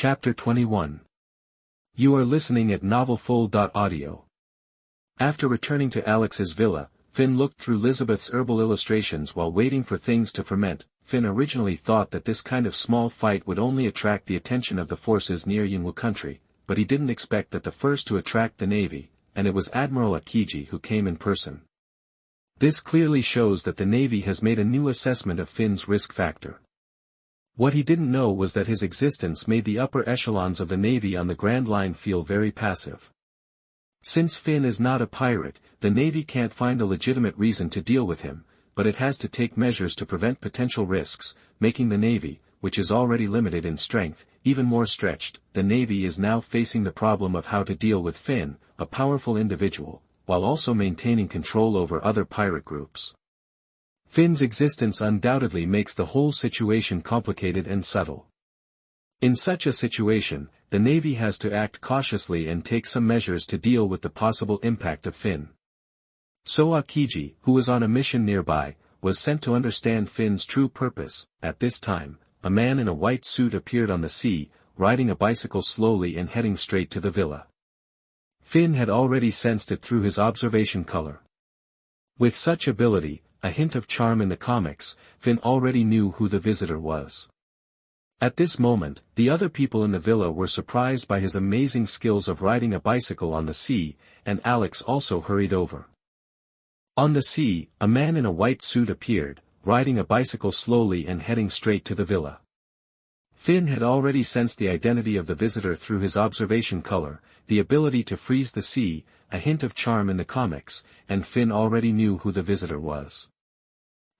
Chapter 21. You are listening at novelfull.audio. After returning to Alex's villa, Finn looked through Lizabeth's herbal illustrations while waiting for things to ferment. Finn originally thought that this kind of small fight would only attract the attention of the forces near Yunwu country, but he didn't expect that the first to attract the navy, and it was Admiral Akiji who came in person. This clearly shows that the navy has made a new assessment of Finn's risk factor. What he didn't know was that his existence made the upper echelons of the navy on the Grand Line feel very passive. Since Finn is not a pirate, the navy can't find a legitimate reason to deal with him, but it has to take measures to prevent potential risks, making the navy, which is already limited in strength, even more stretched. The navy is now facing the problem of how to deal with Finn, a powerful individual, while also maintaining control over other pirate groups. Finn's existence undoubtedly makes the whole situation complicated and subtle. In such a situation, the Navy has to act cautiously and take some measures to deal with the possible impact of Finn. So Akiji, who was on a mission nearby, was sent to understand Finn's true purpose. At this time, a man in a white suit appeared on the sea, riding a bicycle slowly and heading straight to the villa. Finn had already sensed it through his observation color. With such ability, a hint of charm in the comics, Finn already knew who the visitor was. At this moment, the other people in the villa were surprised by his amazing skills of riding a bicycle on the sea, and Alex also hurried over. On the sea, a man in a white suit appeared, riding a bicycle slowly and heading straight to the villa. Finn had already sensed the identity of the visitor through his observation color, the ability to freeze the sea, a hint of charm in the comics, and Finn already knew who the visitor was.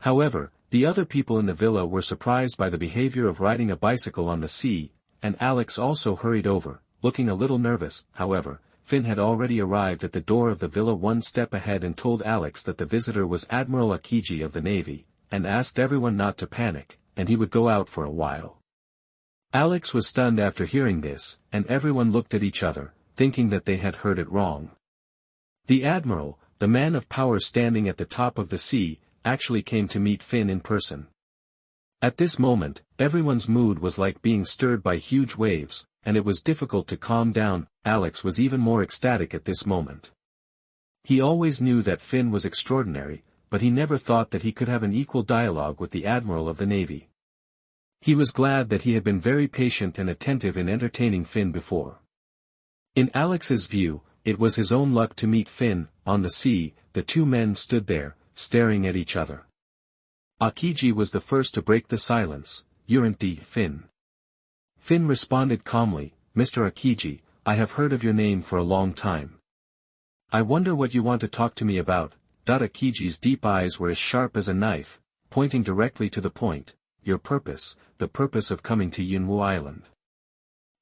However, the other people in the villa were surprised by the behavior of riding a bicycle on the sea, and Alex also hurried over, looking a little nervous. However, Finn had already arrived at the door of the villa one step ahead and told Alex that the visitor was Admiral Akiji of the Navy, and asked everyone not to panic, and he would go out for a while. Alex was stunned after hearing this, and everyone looked at each other, thinking that they had heard it wrong. The Admiral, the man of power standing at the top of the sea, actually came to meet Finn in person. At this moment, everyone's mood was like being stirred by huge waves, and it was difficult to calm down. Alex was even more ecstatic at this moment. He always knew that Finn was extraordinary, but he never thought that he could have an equal dialogue with the Admiral of the Navy. He was glad that he had been very patient and attentive in entertaining Finn before. In Alex's view, it was his own luck to meet Finn. On the sea, the two men stood there, staring at each other. Akiji was the first to break the silence. Julent D, Finn. Finn responded calmly, Mr. Akiji, I have heard of your name for a long time. I wonder what you want to talk to me about. Akiji's deep eyes were as sharp as a knife, pointing directly to the point. Your purpose, the purpose of coming to Yunwu Island.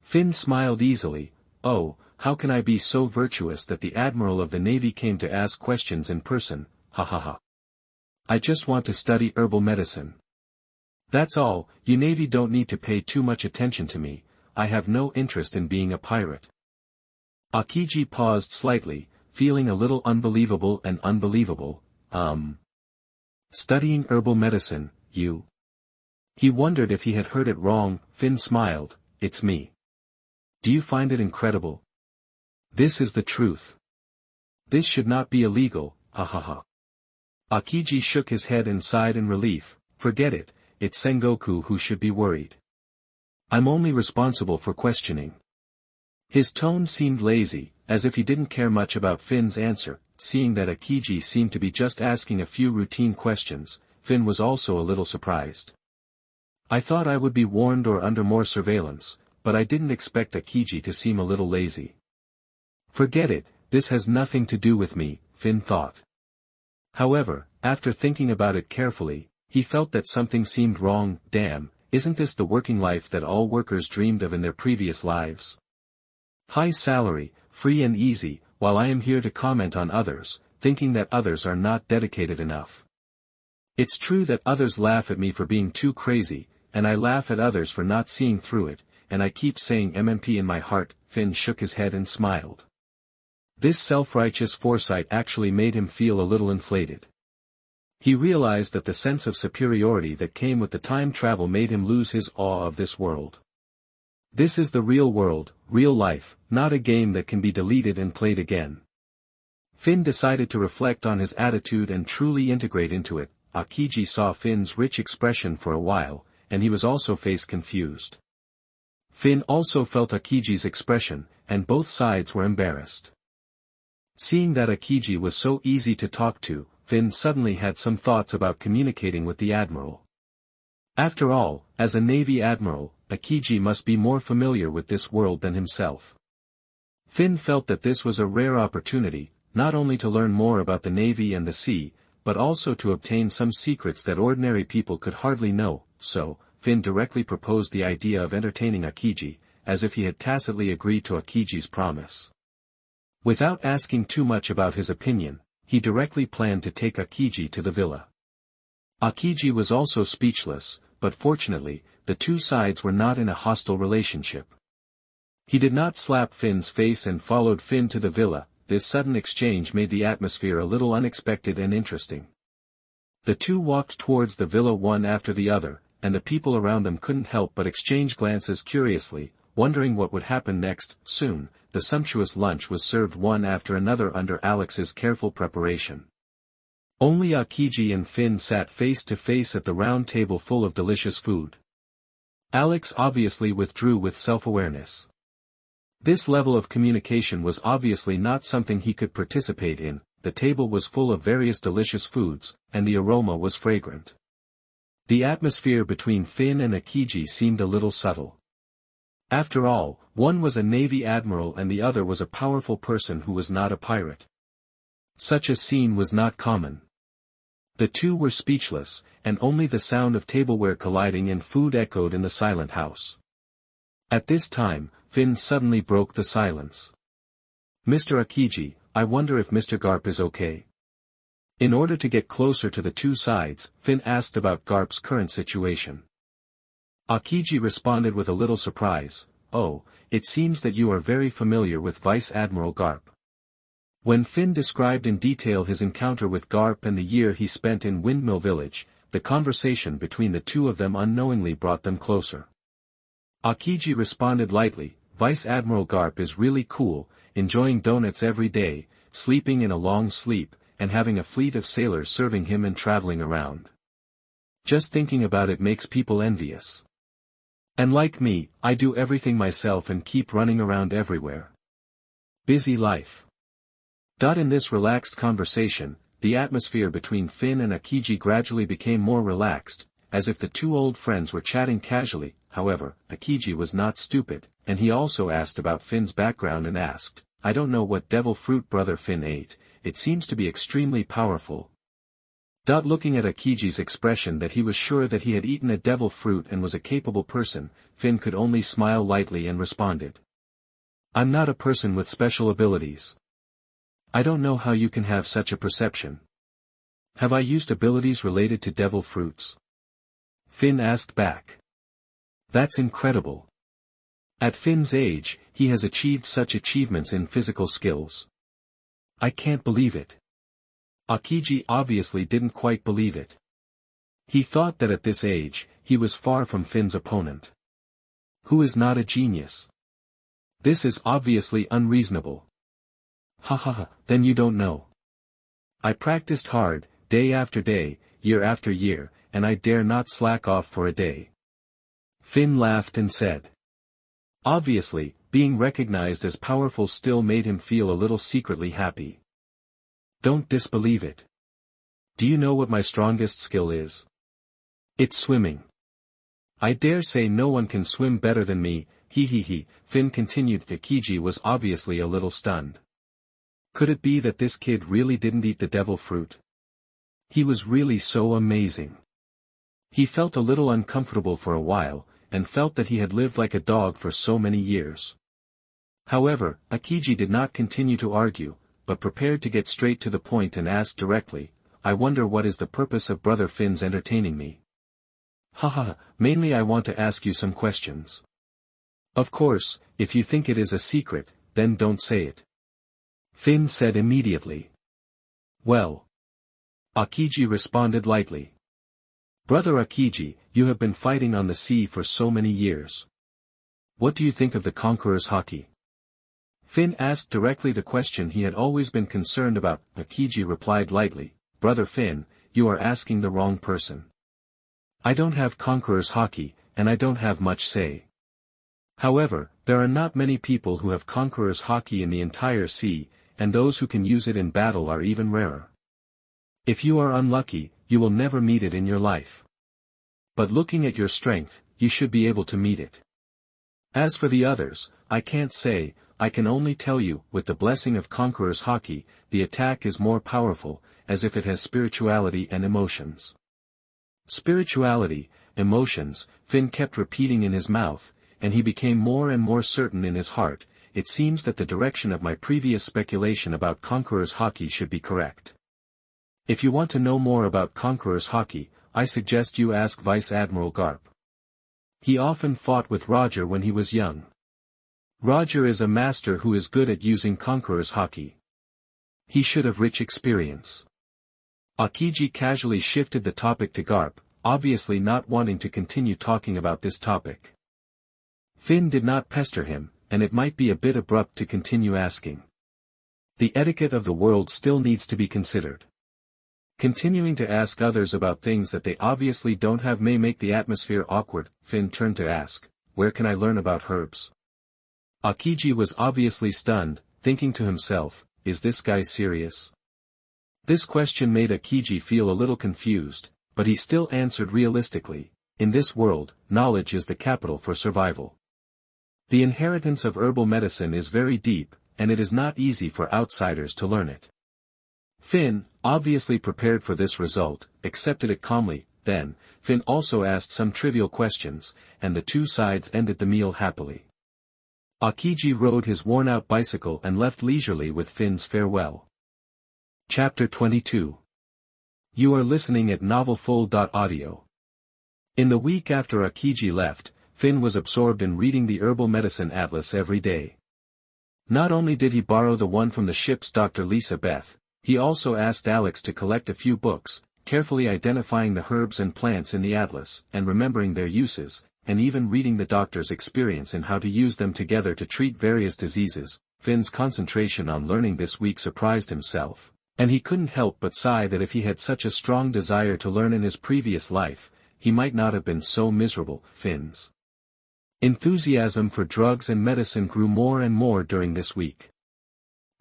Finn smiled easily. Oh, how can I be so virtuous that the Admiral of the Navy came to ask questions in person, ha ha ha. I just want to study herbal medicine. That's all. You Navy don't need to pay too much attention to me, I have no interest in being a pirate. Akiji paused slightly, feeling a little unbelievable and unbelievable. Studying herbal medicine, you? He wondered if he had heard it wrong. Finn smiled, it's me. Do you find it incredible? This is the truth. This should not be illegal, ha ha ha. Akiji shook his head and sighed in relief. Forget it, it's Sengoku who should be worried. I'm only responsible for questioning. His tone seemed lazy, as if he didn't care much about Finn's answer. Seeing that Akiji seemed to be just asking a few routine questions, Finn was also a little surprised. I thought I would be warned or under more surveillance, but I didn't expect Akiji to seem a little lazy. Forget it, this has nothing to do with me, Finn thought. However, after thinking about it carefully, he felt that something seemed wrong. Damn, isn't this the working life that all workers dreamed of in their previous lives? High salary, free and easy, while I am here to comment on others, thinking that others are not dedicated enough. It's true that others laugh at me for being too crazy, and I laugh at others for not seeing through it, and I keep saying MMP in my heart. Finn shook his head and smiled. This self-righteous foresight actually made him feel a little inflated. He realized that the sense of superiority that came with the time travel made him lose his awe of this world. This is the real world, real life, not a game that can be deleted and played again. Finn decided to reflect on his attitude and truly integrate into it. Akiji saw Finn's rich expression for a while, and he was also face confused. Finn also felt Akiji's expression, and both sides were embarrassed. Seeing that Akiji was so easy to talk to, Finn suddenly had some thoughts about communicating with the admiral. After all, as a Navy admiral, Akiji must be more familiar with this world than himself. Finn felt that this was a rare opportunity, not only to learn more about the Navy and the sea, but also to obtain some secrets that ordinary people could hardly know, so, Finn directly proposed the idea of entertaining Akiji, as if he had tacitly agreed to Akiji's promise. Without asking too much about his opinion, he directly planned to take Akiji to the villa. Akiji was also speechless, but fortunately, the two sides were not in a hostile relationship. He did not slap Finn's face and followed Finn to the villa. This sudden exchange made the atmosphere a little unexpected and interesting. The two walked towards the villa one after the other, and the people around them couldn't help but exchange glances curiously, wondering what would happen next. Soon, the sumptuous lunch was served one after another under Alex's careful preparation. Only Akiji and Finn sat face to face at the round table full of delicious food. Alex obviously withdrew with self-awareness. This level of communication was obviously not something he could participate in. The table was full of various delicious foods, and the aroma was fragrant. The atmosphere between Finn and Akiji seemed a little subtle. After all, one was a Navy admiral and the other was a powerful person who was not a pirate. Such a scene was not common. The two were speechless, and only the sound of tableware colliding and food echoed in the silent house. At this time, Finn suddenly broke the silence. "Mr. Akiji, I wonder if Mr. Garp is okay?" In order to get closer to the two sides, Finn asked about Garp's current situation. Akiji responded with a little surprise, "Oh, it seems that you are very familiar with Vice Admiral Garp." When Finn described in detail his encounter with Garp and the year he spent in Windmill Village, the conversation between the two of them unknowingly brought them closer. Akiji responded lightly, "Vice Admiral Garp is really cool, enjoying donuts every day, sleeping in a long sleep, and having a fleet of sailors serving him and traveling around. Just thinking about it makes people envious. And like me, I do everything myself and keep running around everywhere. Busy life." In this relaxed conversation, the atmosphere between Finn and Akiji gradually became more relaxed, as if the two old friends were chatting casually. However, Akiji was not stupid, and he also asked about Finn's background and asked, "I don't know what devil fruit brother Finn ate, it seems to be extremely powerful." Looking at Akiji's expression that he was sure that he had eaten a devil fruit and was a capable person, Finn could only smile lightly and responded, "I'm not a person with special abilities. I don't know how you can have such a perception. Have I used abilities related to devil fruits?" Finn asked back. "That's incredible. At Finn's age, he has achieved such achievements in physical skills. I can't believe it." Akiji obviously didn't quite believe it. He thought that at this age, he was far from Finn's opponent. Who is not a genius? This is obviously unreasonable. "Ha ha ha, then you don't know. I practiced hard, day after day, year after year, and I dare not slack off for a day." Finn laughed and said. Obviously, being recognized as powerful still made him feel a little secretly happy. "Don't disbelieve it. Do you know what my strongest skill is? It's swimming. I dare say no one can swim better than me, he, Finn continued. Akiji was obviously a little stunned. Could it be that this kid really didn't eat the devil fruit? He was really so amazing. He felt a little uncomfortable for a while, and felt that he had lived like a dog for so many years. However, Akiji did not continue to argue, but prepared to get straight to the point and asked directly, "I wonder what is the purpose of brother Finn's entertaining me?" "Haha, mainly I want to ask you some questions." "Of course, if you think it is a secret, then don't say it," Finn said immediately. "Well," Akiji responded lightly. "Brother Akiji, you have been fighting on the sea for so many years. What do you think of the Conqueror's hockey? Finn asked directly the question he had always been concerned about. Akiji replied lightly, Brother Finn, you are asking the wrong person. I don't have Conqueror's hockey, and I don't have much say. However, there are not many people who have Conqueror's hockey in the entire sea, and those who can use it in battle are even rarer. If you are unlucky, you will never meet it in your life. But looking at your strength, you should be able to meet it. As for the others, I can't say, I can only tell you, with the blessing of Conqueror's hockey, the attack is more powerful, as if it has spirituality and emotions. Spirituality, emotions, Finn kept repeating in his mouth, and he became more and more certain in his heart. It seems that the direction of my previous speculation about Conqueror's hockey should be correct. If you want to know more about Conqueror's hockey, I suggest you ask Vice Admiral Garp. He often fought with Roger when he was young. Roger is a master who is good at using Conqueror's hockey. He should have rich experience. Akiji casually shifted the topic to Garp, obviously not wanting to continue talking about this topic. Finn did not pester him, and it might be a bit abrupt to continue asking. The etiquette of the world still needs to be considered. Continuing to ask others about things that they obviously don't have may make the atmosphere awkward. Finn turned to ask, where can I learn about herbs? Akiji was obviously stunned, thinking to himself, is this guy serious? This question made Akiji feel a little confused, but he still answered realistically, in this world, knowledge is the capital for survival. The inheritance of herbal medicine is very deep, and it is not easy for outsiders to learn it. Finn, obviously prepared for this result, accepted it calmly. Then, Finn also asked some trivial questions, and the two sides ended the meal happily. Akiji rode his worn-out bicycle and left leisurely with Finn's farewell. Chapter 22. You are listening at novelfull.audio. In the week after Akiji left, Finn was absorbed in reading the Herbal Medicine Atlas every day. Not only did he borrow the one from the ship's Dr. Lisa Beth, he also asked Alex to collect a few books, carefully identifying the herbs and plants in the atlas, and remembering their uses, and even reading the doctor's experience in how to use them together to treat various diseases. Finn's concentration on learning this week surprised himself, and he couldn't help but sigh that if he had such a strong desire to learn in his previous life, he might not have been so miserable. Finn's enthusiasm for drugs and medicine grew more and more during this week.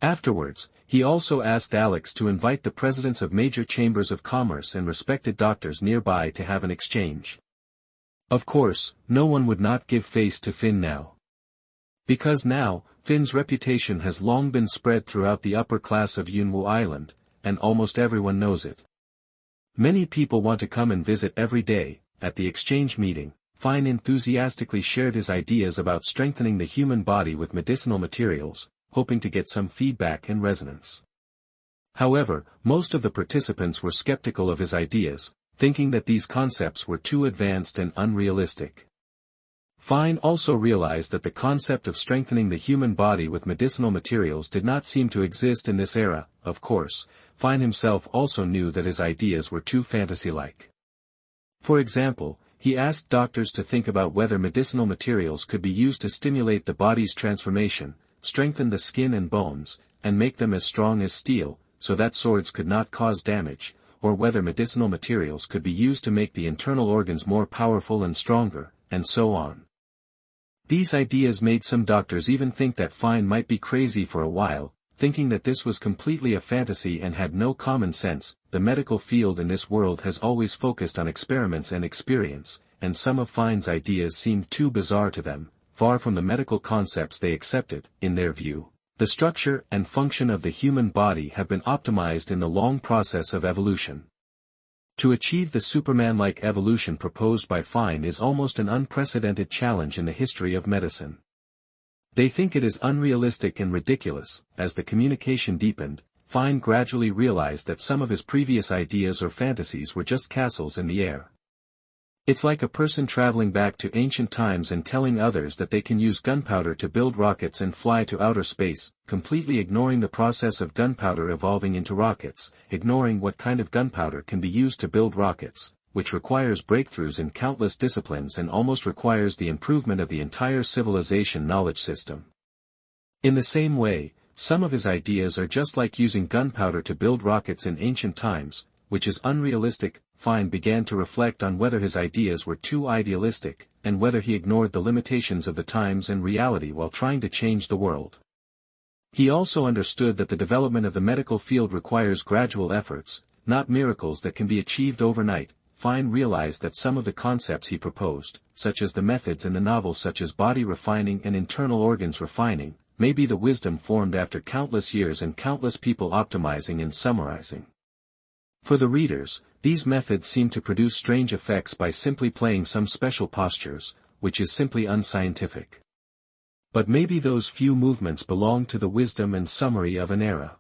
Afterwards, he also asked Alex to invite the presidents of major chambers of commerce and respected doctors nearby to have an exchange. Of course, no one would not give face to Finn now. Because now, Finn's reputation has long been spread throughout the upper class of Yunwu Island, and almost everyone knows it. Many people want to come and visit every day. At the exchange meeting, Finn enthusiastically shared his ideas about strengthening the human body with medicinal materials, hoping to get some feedback and resonance. However, most of the participants were skeptical of his ideas, thinking that these concepts were too advanced and unrealistic. Finn also realized that the concept of strengthening the human body with medicinal materials did not seem to exist in this era. Of course, Finn himself also knew that his ideas were too fantasy-like. For example, he asked doctors to think about whether medicinal materials could be used to stimulate the body's transformation, strengthen the skin and bones, and make them as strong as steel, so that swords could not cause damage, or whether medicinal materials could be used to make the internal organs more powerful and stronger, and so on. These ideas made some doctors even think that Finn might be crazy for a while, thinking that this was completely a fantasy and had no common sense. The medical field in this world has always focused on experiments and experience, and some of Finn's ideas seemed too bizarre to them, far from the medical concepts they accepted. In their view, the structure and function of the human body have been optimized in the long process of evolution. To achieve the Superman-like evolution proposed by Finn is almost an unprecedented challenge in the history of medicine. They think it is unrealistic and ridiculous. As the communication deepened, Finn gradually realized that some of his previous ideas or fantasies were just castles in the air. It's like a person traveling back to ancient times and telling others that they can use gunpowder to build rockets and fly to outer space, completely ignoring the process of gunpowder evolving into rockets, ignoring what kind of gunpowder can be used to build rockets, which requires breakthroughs in countless disciplines and almost requires the improvement of the entire civilization knowledge system. In the same way, some of his ideas are just like using gunpowder to build rockets in ancient times, which is unrealistic. Finn began to reflect on whether his ideas were too idealistic, and whether he ignored the limitations of the times and reality while trying to change the world. He also understood that the development of the medical field requires gradual efforts, not miracles that can be achieved overnight. Finn realized that some of the concepts he proposed, such as the methods in the novel such as body refining and internal organs refining, may be the wisdom formed after countless years and countless people optimizing and summarizing. For the readers, these methods seem to produce strange effects by simply playing some special postures, which is simply unscientific. But maybe those few movements belong to the wisdom and summary of an era.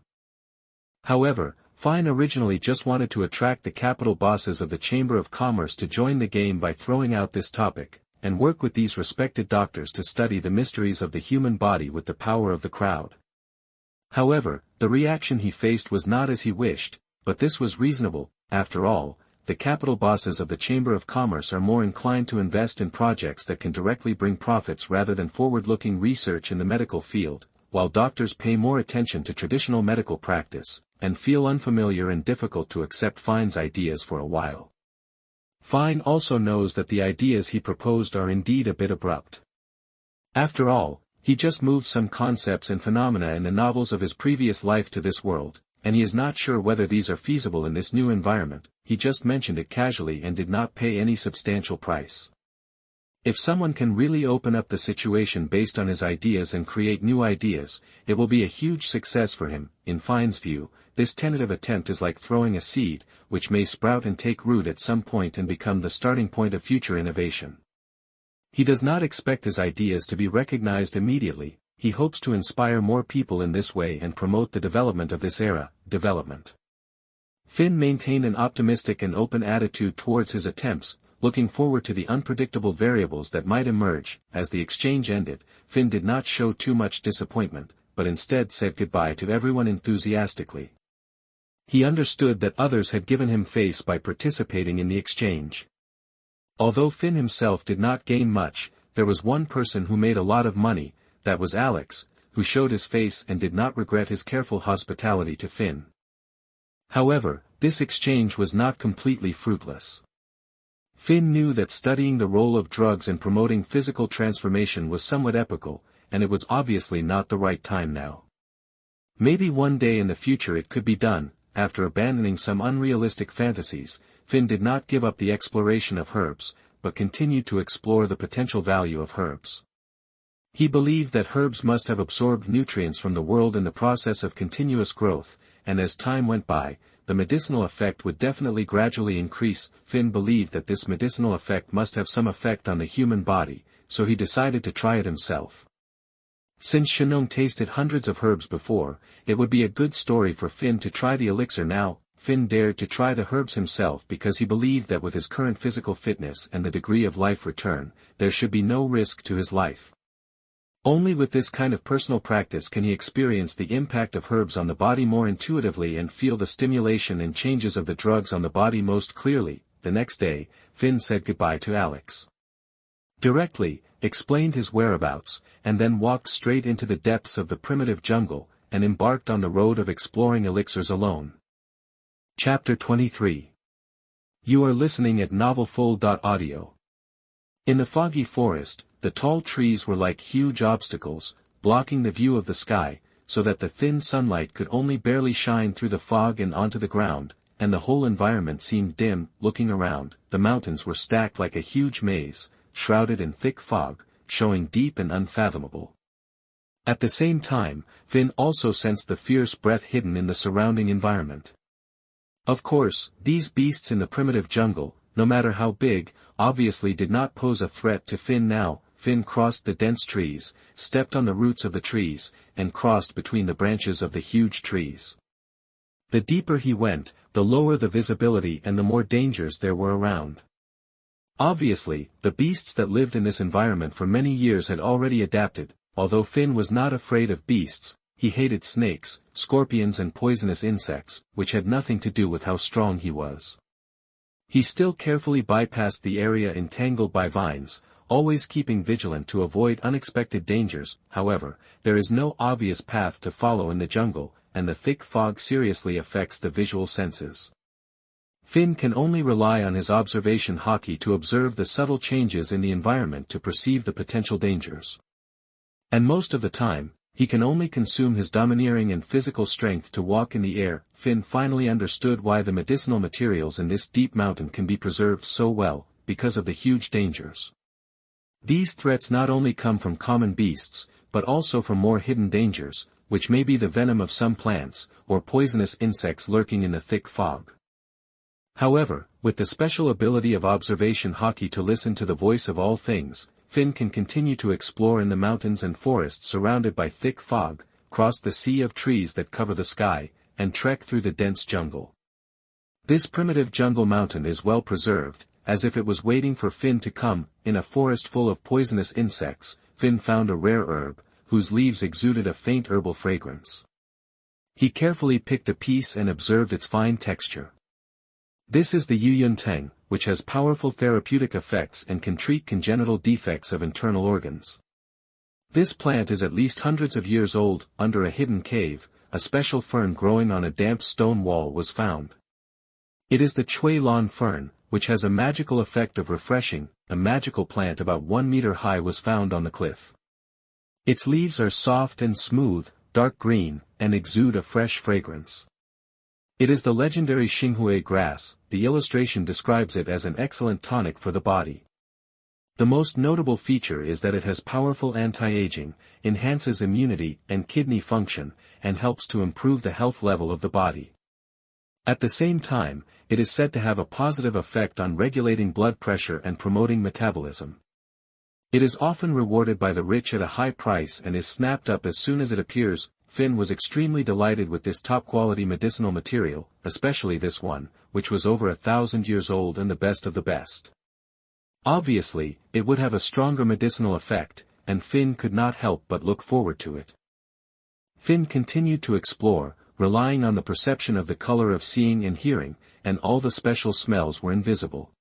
However, Finn originally just wanted to attract the capital bosses of the Chamber of Commerce to join the game by throwing out this topic, and work with these respected doctors to study the mysteries of the human body with the power of the crowd. However, the reaction he faced was not as he wished, but this was reasonable. After all, the capital bosses of the Chamber of Commerce are more inclined to invest in projects that can directly bring profits rather than forward-looking research in the medical field, while doctors pay more attention to traditional medical practice, and feel unfamiliar and difficult to accept Finn's ideas for a while. Finn also knows that the ideas he proposed are indeed a bit abrupt. After all, he just moved some concepts and phenomena in the novels of his previous life to this world, and he is not sure whether these are feasible in this new environment. He just mentioned it casually and did not pay any substantial price. If someone can really open up the situation based on his ideas and create new ideas, it will be a huge success for him. In Finn's view, this tentative attempt is like throwing a seed, which may sprout and take root at some point and become the starting point of future innovation. He does not expect his ideas to be recognized immediately. He hopes to inspire more people in this way and promote the development of this era. Development. Finn maintained an optimistic and open attitude towards his attempts, looking forward to the unpredictable variables that might emerge. As the exchange ended, Finn did not show too much disappointment, but instead said goodbye to everyone enthusiastically. He understood that others had given him face by participating in the exchange. Although Finn himself did not gain much, there was one person who made a lot of money. That was Alex, who showed his face and did not regret his careful hospitality to Finn. However, this exchange was not completely fruitless. Finn knew that studying the role of drugs in promoting physical transformation was somewhat epical, and it was obviously not the right time now. Maybe one day in the future it could be done. After abandoning some unrealistic fantasies, Finn did not give up the exploration of herbs, but continued to explore the potential value of herbs. He believed that herbs must have absorbed nutrients from the world in the process of continuous growth, and as time went by, the medicinal effect would definitely gradually increase. Finn believed that this medicinal effect must have some effect on the human body, so he decided to try it himself. Since Julent tasted hundreds of herbs before, it would be a good story for Finn to try the elixir now. Finn dared to try the herbs himself because he believed that with his current physical fitness and the degree of life return, there should be no risk to his life. Only with this kind of personal practice can he experience the impact of herbs on the body more intuitively and feel the stimulation and changes of the drugs on the body most clearly. The next day, Finn said goodbye to Alex directly, explained his whereabouts, and then walked straight into the depths of the primitive jungle, and embarked on the road of exploring elixirs alone. Chapter 23. You are listening at Mtlnovel.audio. In the foggy forest, the tall trees were like huge obstacles, blocking the view of the sky, so that the thin sunlight could only barely shine through the fog and onto the ground, and the whole environment seemed dim. Looking around, the mountains were stacked like a huge maze, shrouded in thick fog, showing deep and unfathomable. At the same time, Finn also sensed the fierce breath hidden in the surrounding environment. Of course, these beasts in the primitive jungle, no matter how big, obviously did not pose a threat to Finn now. Finn crossed the dense trees, stepped on the roots of the trees, and crossed between the branches of the huge trees. The deeper he went, the lower the visibility and the more dangers there were around. Obviously, the beasts that lived in this environment for many years had already adapted. Although Finn was not afraid of beasts, he hated snakes, scorpions and poisonous insects, which had nothing to do with how strong he was. He still carefully bypassed the area entangled by vines, always keeping vigilant to avoid unexpected dangers. However, there is no obvious path to follow in the jungle, and the thick fog seriously affects the visual senses. Finn can only rely on his observation hockey to observe the subtle changes in the environment to perceive the potential dangers. And most of the time, he can only consume his domineering and physical strength to walk in the air. Finn finally understood why the medicinal materials in this deep mountain can be preserved so well, because of the huge dangers. These threats not only come from common beasts, but also from more hidden dangers, which may be the venom of some plants, or poisonous insects lurking in the thick fog. However, with the special ability of observation hockey to listen to the voice of all things, Finn can continue to explore in the mountains and forests surrounded by thick fog, cross the sea of trees that cover the sky, and trek through the dense jungle. This primitive jungle mountain is well preserved, as if it was waiting for Finn to come. In a forest full of poisonous insects, Finn found a rare herb, whose leaves exuded a faint herbal fragrance. He carefully picked a piece and observed its fine texture. This is the Julent D, which has powerful therapeutic effects and can treat congenital defects of internal organs. This plant is at least hundreds of years old. Under a hidden cave, a special fern growing on a damp stone wall was found. It is the Chui Lan fern, which has a magical effect of refreshing. A magical plant about 1 meter high was found on the cliff. Its leaves are soft and smooth, dark green, and exude a fresh fragrance. It is the legendary Xinghui grass. The illustration describes it as an excellent tonic for the body. The most notable feature is that it has powerful anti-aging, enhances immunity and kidney function, and helps to improve the health level of the body. At the same time, it is said to have a positive effect on regulating blood pressure and promoting metabolism. It is often rewarded by the rich at a high price and is snapped up as soon as it appears. Finn was extremely delighted with this top-quality medicinal material, especially this one, which was over 1,000 years old and the best of the best. Obviously, it would have a stronger medicinal effect, and Finn could not help but look forward to it. Finn continued to explore, relying on the perception of the color of seeing and hearing, and all the special smells were invisible.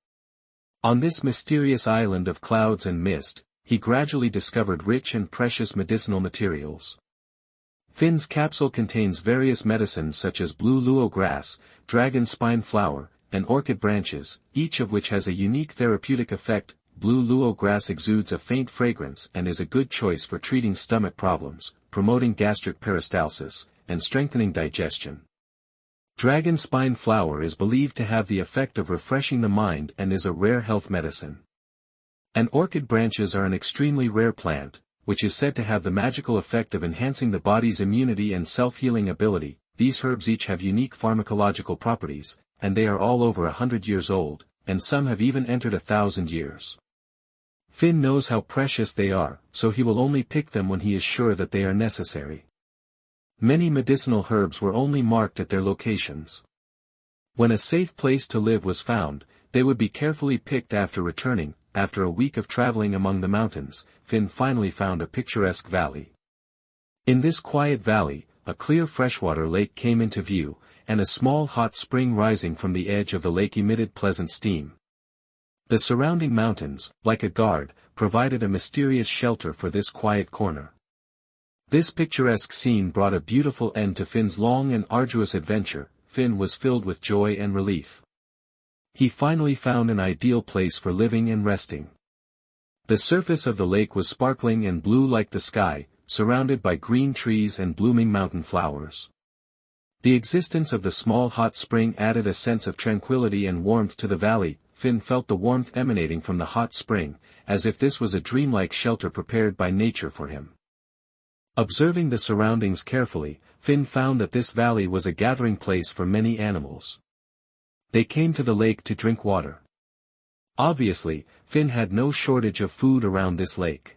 On this mysterious island of clouds and mist, he gradually discovered rich and precious medicinal materials. Finn's capsule contains various medicines such as blue luo grass, dragon spine flower, and orchid branches, each of which has a unique therapeutic effect. Blue luo grass exudes a faint fragrance and is a good choice for treating stomach problems, promoting gastric peristalsis, and strengthening digestion. Dragon spine flower is believed to have the effect of refreshing the mind and is a rare health medicine. And orchid branches are an extremely rare plant, which is said to have the magical effect of enhancing the body's immunity and self-healing ability. These herbs each have unique pharmacological properties, and they are all over 100 years old, and some have even entered 1,000 years. Finn knows how precious they are, so he will only pick them when he is sure that they are necessary. Many medicinal herbs were only marked at their locations. When a safe place to live was found, they would be carefully picked after returning. After a week of traveling among the mountains, Finn finally found a picturesque valley. In this quiet valley, a clear freshwater lake came into view, and a small hot spring rising from the edge of the lake emitted pleasant steam. The surrounding mountains, like a guard, provided a mysterious shelter for this quiet corner. This picturesque scene brought a beautiful end to Finn's long and arduous adventure. Finn was filled with joy and relief. He finally found an ideal place for living and resting. The surface of the lake was sparkling and blue like the sky, surrounded by green trees and blooming mountain flowers. The existence of the small hot spring added a sense of tranquility and warmth to the valley. Finn felt the warmth emanating from the hot spring, as if this was a dreamlike shelter prepared by nature for him. Observing the surroundings carefully, Finn found that this valley was a gathering place for many animals. They came to the lake to drink water. Obviously, Finn had no shortage of food around this lake.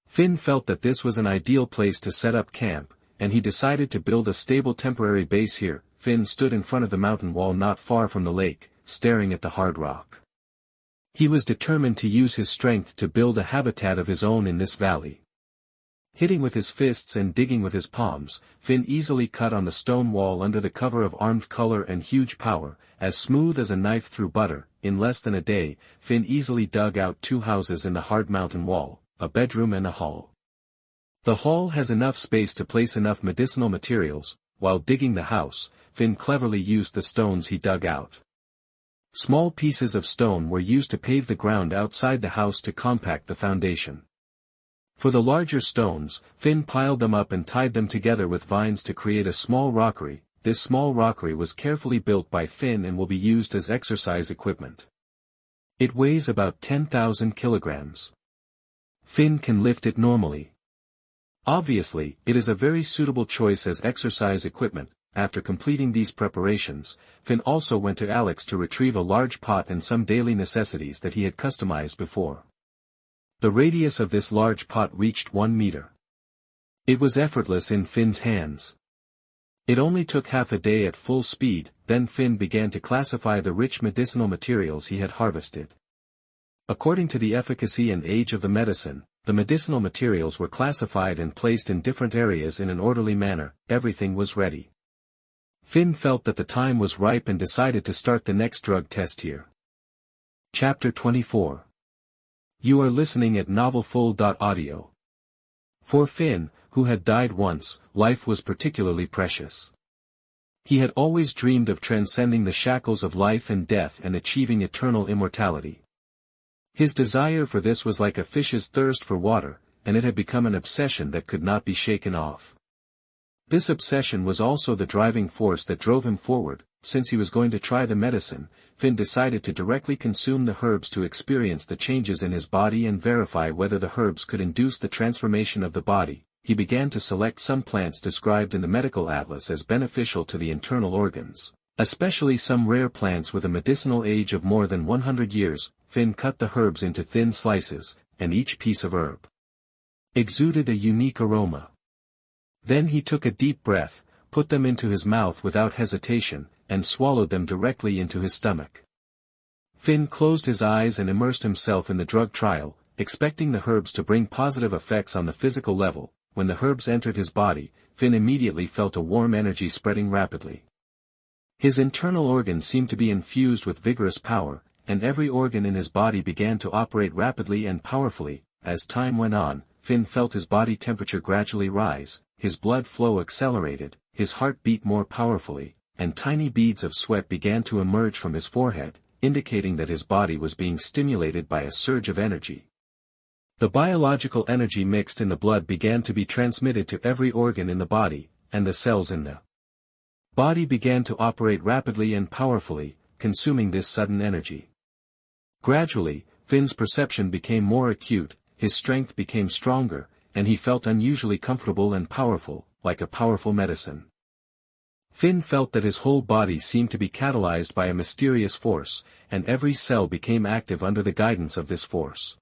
Finn felt that this was an ideal place to set up camp, and he decided to build a stable temporary base here. Finn stood in front of the mountain wall not far from the lake, staring at the hard rock. He was determined to use his strength to build a habitat of his own in this valley. Hitting with his fists and digging with his palms, Finn easily cut on the stone wall under the cover of armed color and huge power, as smooth as a knife through butter. In less than a day, Finn easily dug out 2 houses in the hard mountain wall, a bedroom and a hall. The hall has enough space to place enough medicinal materials. While digging the house, Finn cleverly used the stones he dug out. Small pieces of stone were used to pave the ground outside the house to compact the foundation. For the larger stones, Finn piled them up and tied them together with vines to create a small rockery. This small rockery was carefully built by Finn and will be used as exercise equipment. It weighs about 10,000 kilograms. Finn can lift it normally. Obviously, it is a very suitable choice as exercise equipment. After completing these preparations, Finn also went to Alex to retrieve a large pot and some daily necessities that he had customized before. The radius of this large pot reached 1 meter. It was effortless in Finn's hands. It only took half a day at full speed. Then Finn began to classify the rich medicinal materials he had harvested. According to the efficacy and age of the medicine, the medicinal materials were classified and placed in different areas in an orderly manner. Everything was ready. Finn felt that the time was ripe and decided to start the next drug test here. Chapter 24. You are listening at novelfull.audio. For Finn, who had died once, life was particularly precious. He had always dreamed of transcending the shackles of life and death and achieving eternal immortality. His desire for this was like a fish's thirst for water, and it had become an obsession that could not be shaken off. This obsession was also the driving force that drove him forward. Since he was going to try the medicine, Finn decided to directly consume the herbs to experience the changes in his body and verify whether the herbs could induce the transformation of the body. He began to select some plants described in the medical atlas as beneficial to the internal organs, especially some rare plants with a medicinal age of more than 100 years. Finn cut the herbs into thin slices, and each piece of herb exuded a unique aroma. Then he took a deep breath, put them into his mouth without hesitation, and swallowed them directly into his stomach. Finn closed his eyes and immersed himself in the drug trial, expecting the herbs to bring positive effects on the physical level. When the herbs entered his body, Finn immediately felt a warm energy spreading rapidly. His internal organs seemed to be infused with vigorous power, and every organ in his body began to operate rapidly and powerfully. As time went on, Finn felt his body temperature gradually rise, his blood flow accelerated, his heart beat more powerfully, and tiny beads of sweat began to emerge from his forehead, indicating that his body was being stimulated by a surge of energy. The biological energy mixed in the blood began to be transmitted to every organ in the body, and the cells in the body began to operate rapidly and powerfully, consuming this sudden energy. Gradually, Finn's perception became more acute, his strength became stronger, and he felt unusually comfortable and powerful, like a powerful medicine. Finn felt that his whole body seemed to be catalyzed by a mysterious force, and every cell became active under the guidance of this force.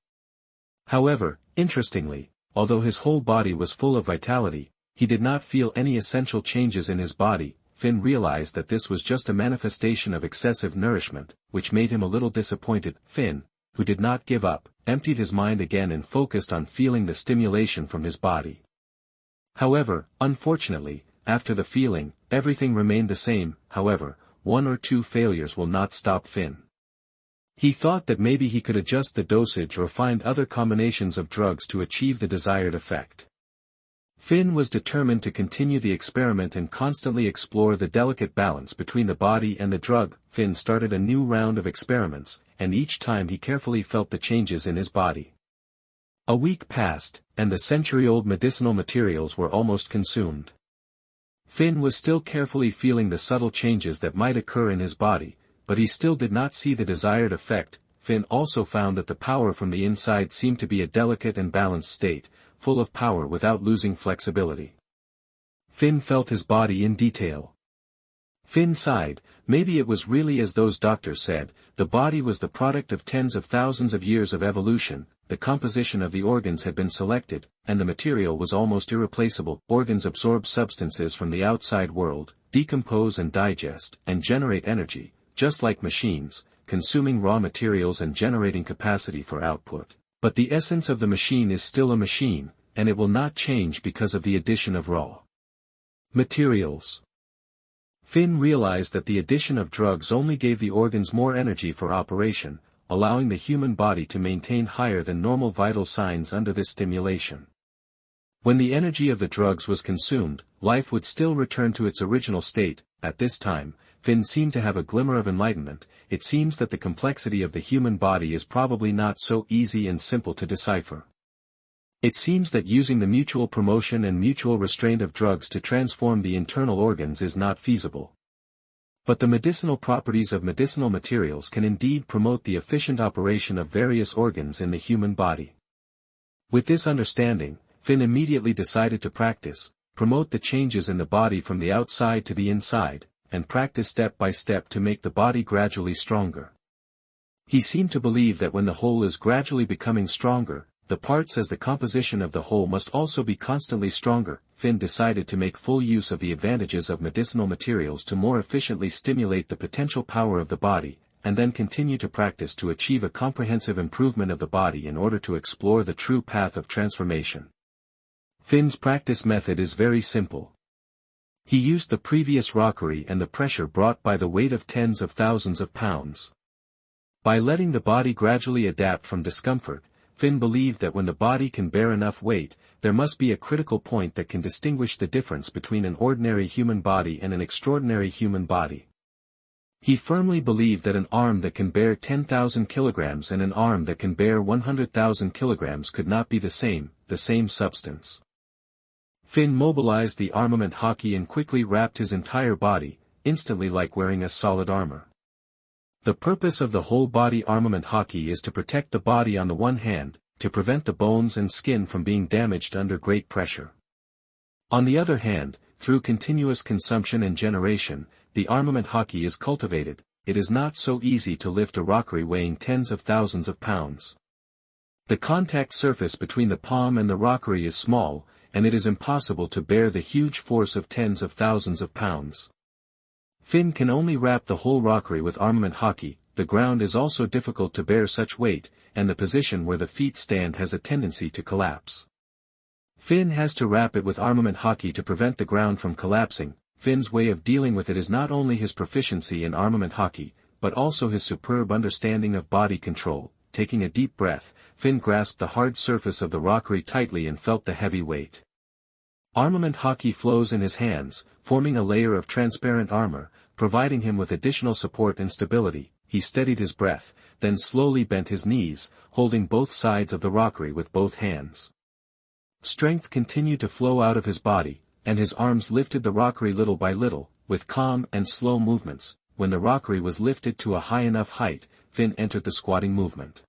However, interestingly, although his whole body was full of vitality, he did not feel any essential changes in his body. Finn realized that this was just a manifestation of excessive nourishment, which made him a little disappointed. Finn, who did not give up, emptied his mind again and focused on feeling the stimulation from his body. However, unfortunately, after the feeling, everything remained the same. However, 1 or 2 failures will not stop Finn. He thought that maybe he could adjust the dosage or find other combinations of drugs to achieve the desired effect. Finn was determined to continue the experiment and constantly explore the delicate balance between the body and the drug. Finn started a new round of experiments, and each time he carefully felt the changes in his body. A week passed, and the century-old medicinal materials were almost consumed. Finn was still carefully feeling the subtle changes that might occur in his body, but he still did not see the desired effect. Finn also found that the power from the inside seemed to be a delicate and balanced state, full of power without losing flexibility. Finn felt his body in detail. Finn sighed. Maybe it was really as those doctors said, the body was the product of tens of thousands of years of evolution. The composition of the organs had been selected, and the material was almost irreplaceable. Organs absorb substances from the outside world, decompose and digest, and generate energy, just like machines, consuming raw materials and generating capacity for output. But the essence of the machine is still a machine, and it will not change because of the addition of raw materials. Finn realized that the addition of drugs only gave the organs more energy for operation, allowing the human body to maintain higher than normal vital signs under this stimulation. When the energy of the drugs was consumed, life would still return to its original state. At this time, Finn seemed to have a glimmer of enlightenment. It seems that the complexity of the human body is probably not so easy and simple to decipher. It seems that using the mutual promotion and mutual restraint of drugs to transform the internal organs is not feasible. But the medicinal properties of medicinal materials can indeed promote the efficient operation of various organs in the human body. With this understanding, Finn immediately decided to promote the changes in the body from the outside to the inside, and practice step by step to make the body gradually stronger. He seemed to believe that when the whole is gradually becoming stronger, the parts as the composition of the whole must also be constantly stronger. Finn decided to make full use of the advantages of medicinal materials to more efficiently stimulate the potential power of the body, and then continue to practice to achieve a comprehensive improvement of the body in order to explore the true path of transformation. Finn's practice method is very simple. He used the previous rockery and the pressure brought by the weight of tens of thousands of pounds. By letting the body gradually adapt from discomfort, Finn believed that when the body can bear enough weight, there must be a critical point that can distinguish the difference between an ordinary human body and an extraordinary human body. He firmly believed that an arm that can bear 10,000 kilograms and an arm that can bear 100,000 kilograms could not be the same substance. Finn mobilized the armament hockey and quickly wrapped his entire body, instantly like wearing a solid armor. The purpose of the whole body armament hockey is to protect the body on the one hand, to prevent the bones and skin from being damaged under great pressure. On the other hand, through continuous consumption and generation, the armament hockey is cultivated. It is not so easy to lift a rockery weighing tens of thousands of pounds. The contact surface between the palm and the rockery is small, and it is impossible to bear the huge force of tens of thousands of pounds. Finn can only wrap the whole rockery with armament hockey. The ground is also difficult to bear such weight, and the position where the feet stand has a tendency to collapse. Finn has to wrap it with armament hockey to prevent the ground from collapsing. Finn's way of dealing with it is not only his proficiency in armament hockey, but also his superb understanding of body control. Taking a deep breath, Finn grasped the hard surface of the rockery tightly and felt the heavy weight. Armament hockey flows in his hands, forming a layer of transparent armor, providing him with additional support and stability. He steadied his breath, then slowly bent his knees, holding both sides of the rockery with both hands. Strength continued to flow out of his body, and his arms lifted the rockery little by little, with calm and slow movements. When the rockery was lifted to a high enough height, Finn entered the squatting movement.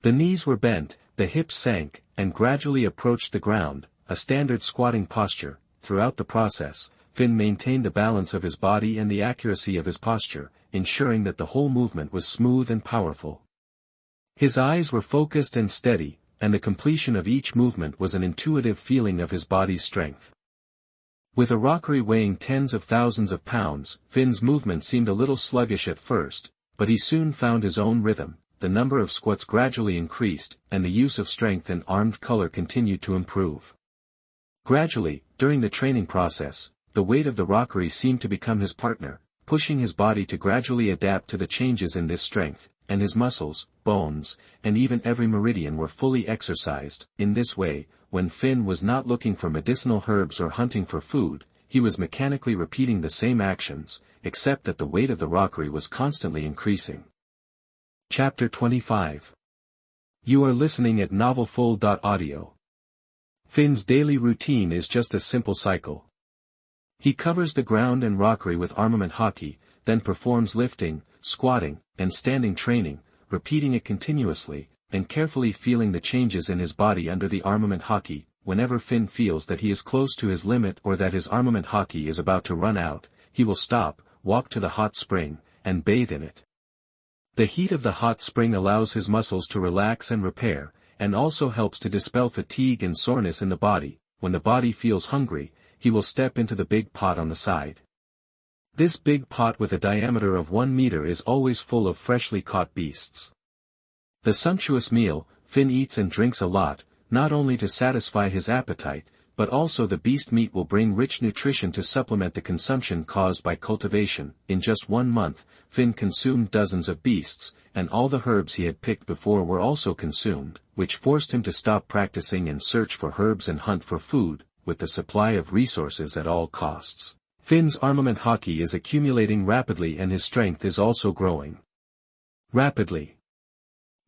The knees were bent, the hips sank, and gradually approached the ground, a standard squatting posture. Throughout the process, Finn maintained the balance of his body and the accuracy of his posture, ensuring that the whole movement was smooth and powerful. His eyes were focused and steady, and the completion of each movement was an intuitive feeling of his body's strength. With a rockery weighing tens of thousands of pounds, Finn's movement seemed a little sluggish at first, but he soon found his own rhythm. The number of squats gradually increased, and the use of strength and armed color continued to improve. Gradually, during the training process, the weight of the rockery seemed to become his partner, pushing his body to gradually adapt to the changes in this strength, and his muscles, bones, and even every meridian were fully exercised. In this way, when Finn was not looking for medicinal herbs or hunting for food, he was mechanically repeating the same actions, except that the weight of the rockery was constantly increasing. Chapter 25. You are listening at novelfull.audio. Finn's daily routine is just a simple cycle. He covers the ground and rockery with armament hockey, then performs lifting, squatting, and standing training, repeating it continuously, and carefully feeling the changes in his body under the armament hockey. Whenever Finn feels that he is close to his limit or that his armament hockey is about to run out, he will stop, walk to the hot spring, and bathe in it. The heat of the hot spring allows his muscles to relax and repair, and also helps to dispel fatigue and soreness in the body. When the body feels hungry, he will step into the big pot on the side. This big pot with a diameter of 1 meter is always full of freshly caught beasts. The sumptuous meal, Finn eats and drinks a lot, not only to satisfy his appetite, but also the beast meat will bring rich nutrition to supplement the consumption caused by cultivation. In just 1 month, Finn consumed dozens of beasts, and all the herbs he had picked before were also consumed, which forced him to stop practicing and search for herbs and hunt for food, with the supply of resources at all costs. Finn's armament hockey is accumulating rapidly and his strength is also growing rapidly.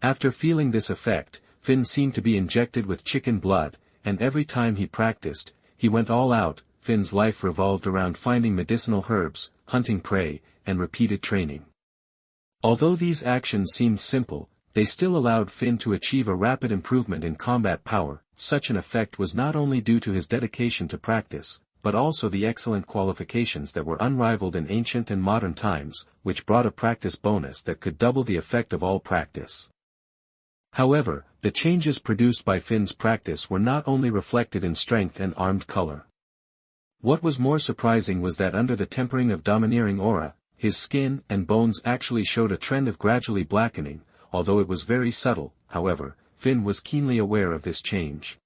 After feeling this effect, Finn seemed to be injected with chicken blood, and every time he practiced, he went all out. Finn's life revolved around finding medicinal herbs, hunting prey, and repeated training. Although these actions seemed simple, they still allowed Finn to achieve a rapid improvement in combat power. Such an effect was not only due to his dedication to practice, but also the excellent qualifications that were unrivaled in ancient and modern times, which brought a practice bonus that could double the effect of all practice. However, the changes produced by Finn's practice were not only reflected in strength and armed color. What was more surprising was that under the tempering of domineering aura, his skin and bones actually showed a trend of gradually blackening. Although it was very subtle, however, Finn was keenly aware of this change.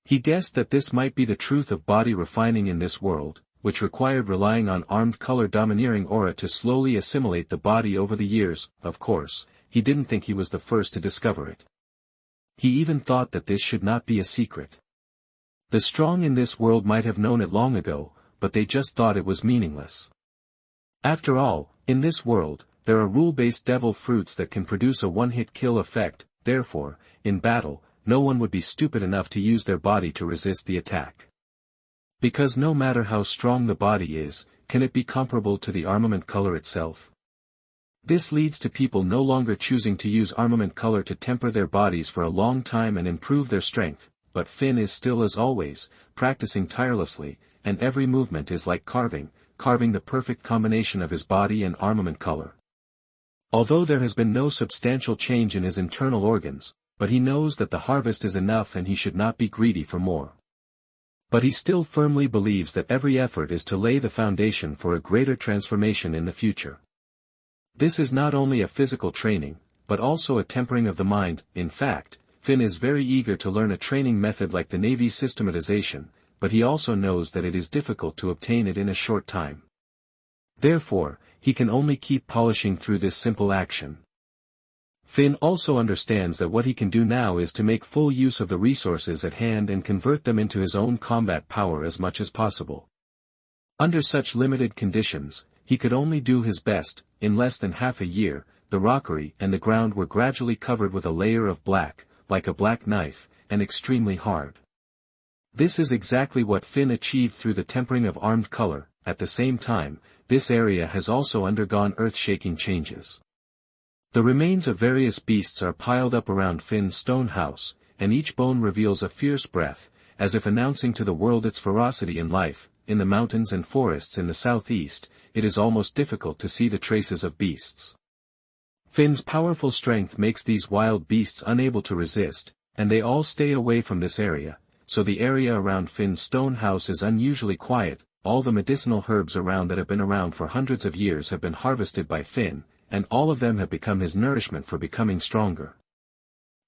He guessed that this might be the truth of body refining in this world, which required relying on armed color domineering aura to slowly assimilate the body over the years. Of course, he didn't think he was the first to discover it. He even thought that this should not be a secret. The strong in this world might have known it long ago, but they just thought it was meaningless. After all, in this world, there are rule-based devil fruits that can produce a one-hit kill effect. Therefore, in battle, no one would be stupid enough to use their body to resist the attack. Because no matter how strong the body is, can it be comparable to the armament color itself? This leads to people no longer choosing to use armament color to temper their bodies for a long time and improve their strength, but Finn is still as always, practicing tirelessly, and every movement is like carving the perfect combination of his body and armament color. Although there has been no substantial change in his internal organs, but he knows that the harvest is enough and he should not be greedy for more. But he still firmly believes that every effort is to lay the foundation for a greater transformation in the future. This is not only a physical training, but also a tempering of the mind. In fact, Finn is very eager to learn a training method like the Navy's systematization, but he also knows that it is difficult to obtain it in a short time. Therefore, he can only keep polishing through this simple action. Finn also understands that what he can do now is to make full use of the resources at hand and convert them into his own combat power as much as possible. Under such limited conditions, he could only do his best. In less than half a year, the rockery and the ground were gradually covered with a layer of black, like a black knife, and extremely hard. This is exactly what Finn achieved through the tempering of armed color. At the same time, this area has also undergone earth-shaking changes. The remains of various beasts are piled up around Finn's stone house, and each bone reveals a fierce breath, as if announcing to the world its ferocity in life. In the mountains and forests in the southeast, it is almost difficult to see the traces of beasts. Finn's powerful strength makes these wild beasts unable to resist, and they all stay away from this area, so the area around Finn's stone house is unusually quiet. All the medicinal herbs around that have been around for hundreds of years have been harvested by Finn, and all of them have become his nourishment for becoming stronger.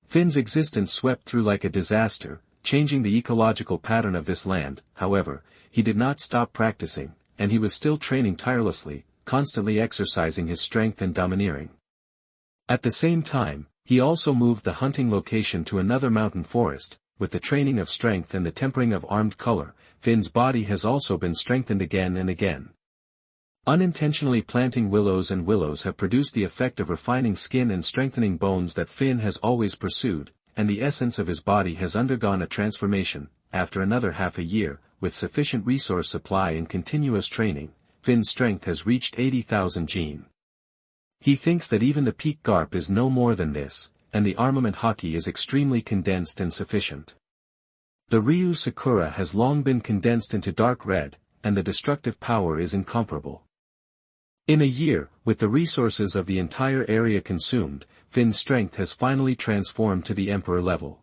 Finn's existence swept through like a disaster, changing the ecological pattern of this land. However, he did not stop practicing, and he was still training tirelessly, constantly exercising his strength and domineering. At the same time, he also moved the hunting location to another mountain forest. With the training of strength and the tempering of armed color, Finn's body has also been strengthened again and again. Unintentionally planting willows have produced the effect of refining skin and strengthening bones that Finn has always pursued, and the essence of his body has undergone a transformation. After another half a year, with sufficient resource supply and continuous training, Finn's strength has reached 80,000 gene. He thinks that even the peak garp is no more than this, and the armament hockey is extremely condensed and sufficient. The Ryu Sakura has long been condensed into dark red, and the destructive power is incomparable. In a year, with the resources of the entire area consumed, Finn's strength has finally transformed to the Emperor level.